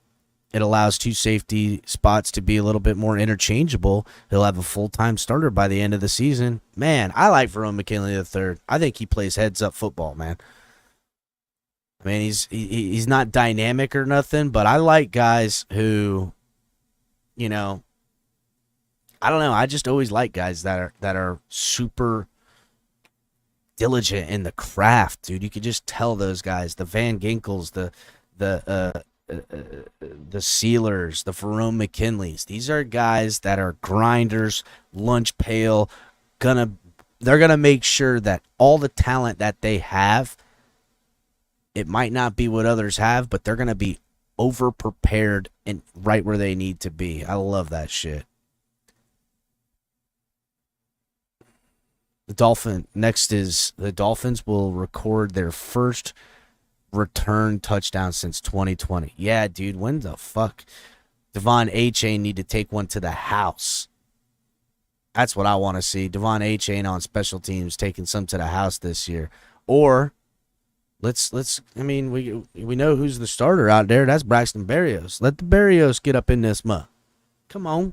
it allows two safety spots to be a little bit more interchangeable. He'll have a full-time starter by the end of the season. Man, I like Verone McKinley III. I think he plays heads-up football, man. I mean, he's not dynamic or nothing, but I like guys who, you know, I don't know. I just always like guys that are super diligent in the craft, dude. You could just tell those guys, the Van Ginkels, the Sealers, the Verone McKinleys. These are guys that are grinders, lunch pail. They're gonna make sure that all the talent that they have, it might not be what others have, but they're gonna be over prepared and right where they need to be. I love that shit. The Dolphins will record their first return touchdown since 2020. Yeah, dude, when the fuck Devon A-Chain need to take one to the house? That's what I want to see. Devon A-Chain on special teams taking some to the house this year. Or I mean, we know who's the starter out there. That's Braxton Berrios. Let the Berrios get up in this muck. Come on.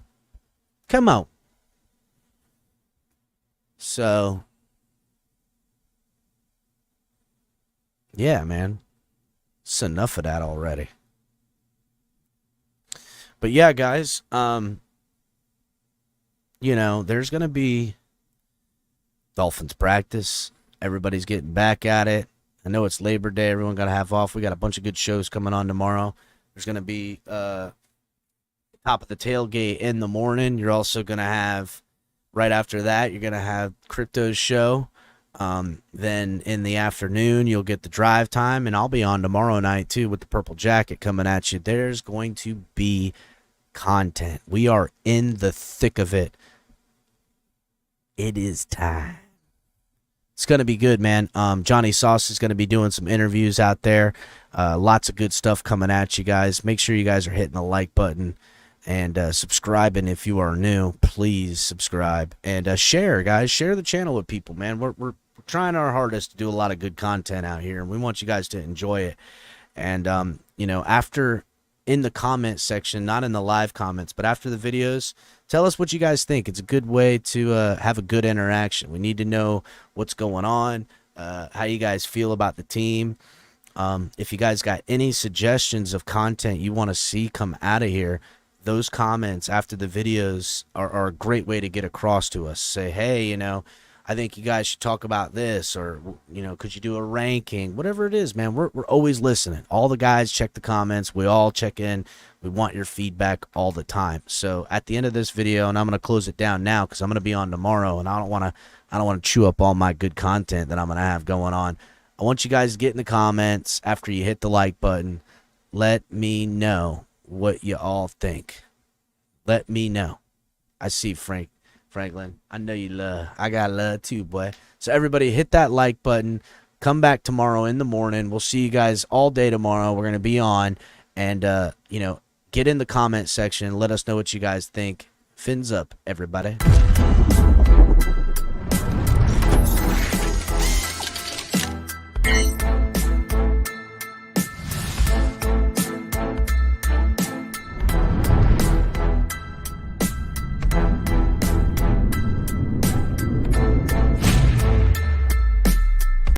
So, yeah, man. It's enough of that already. But yeah, guys, you know, there's going to be Dolphins practice. Everybody's getting back at it. I know it's Labor Day. Everyone got to have off. We got a bunch of good shows coming on tomorrow. There's going to be top of the tailgate in the morning. You're also going to have, right after that, you're going to have Crypto's show. Then in the afternoon, you'll get the drive time, and I'll be on tomorrow night, too, with the Purple Jacket coming at you. There's going to be content. We are in the thick of it. It is time. It's going to be good, man. Johnny Sauce is going to be doing some interviews out there. Lots of good stuff coming at you guys. Make sure you guys are hitting the like button and subscribing if you are new. Please subscribe. And share, guys. Share the channel with people, man. We're trying our hardest to do a lot of good content out here, and we want you guys to enjoy it. And, you know, after in the comment section, not in the live comments, but after the videos, tell us what you guys think. It's a good way to have a good interaction. We need to know what's going on, how you guys feel about the team. If you guys got any suggestions of content you want to see come out of here, those comments after the videos are a great way to get across to us. Say, hey, you know, I think you guys should talk about this, or, you know, could you do a ranking? Whatever it is, man, we're always listening. All the guys check the comments. We all check in. We want your feedback all the time. So at the end of this video, and I'm going to close it down now because I'm going to be on tomorrow, and I don't want to chew up all my good content that I'm going to have going on. I want you guys to get in the comments after you hit the like button. Let me know what you all think. Let me know. I see Franklin. I know you love. I got love too, boy. So everybody hit that like button. Come back tomorrow in the morning. We'll see you guys all day tomorrow. We're going to be on. And, you know, get in the comment section. Let us know what you guys think. Fins up, everybody.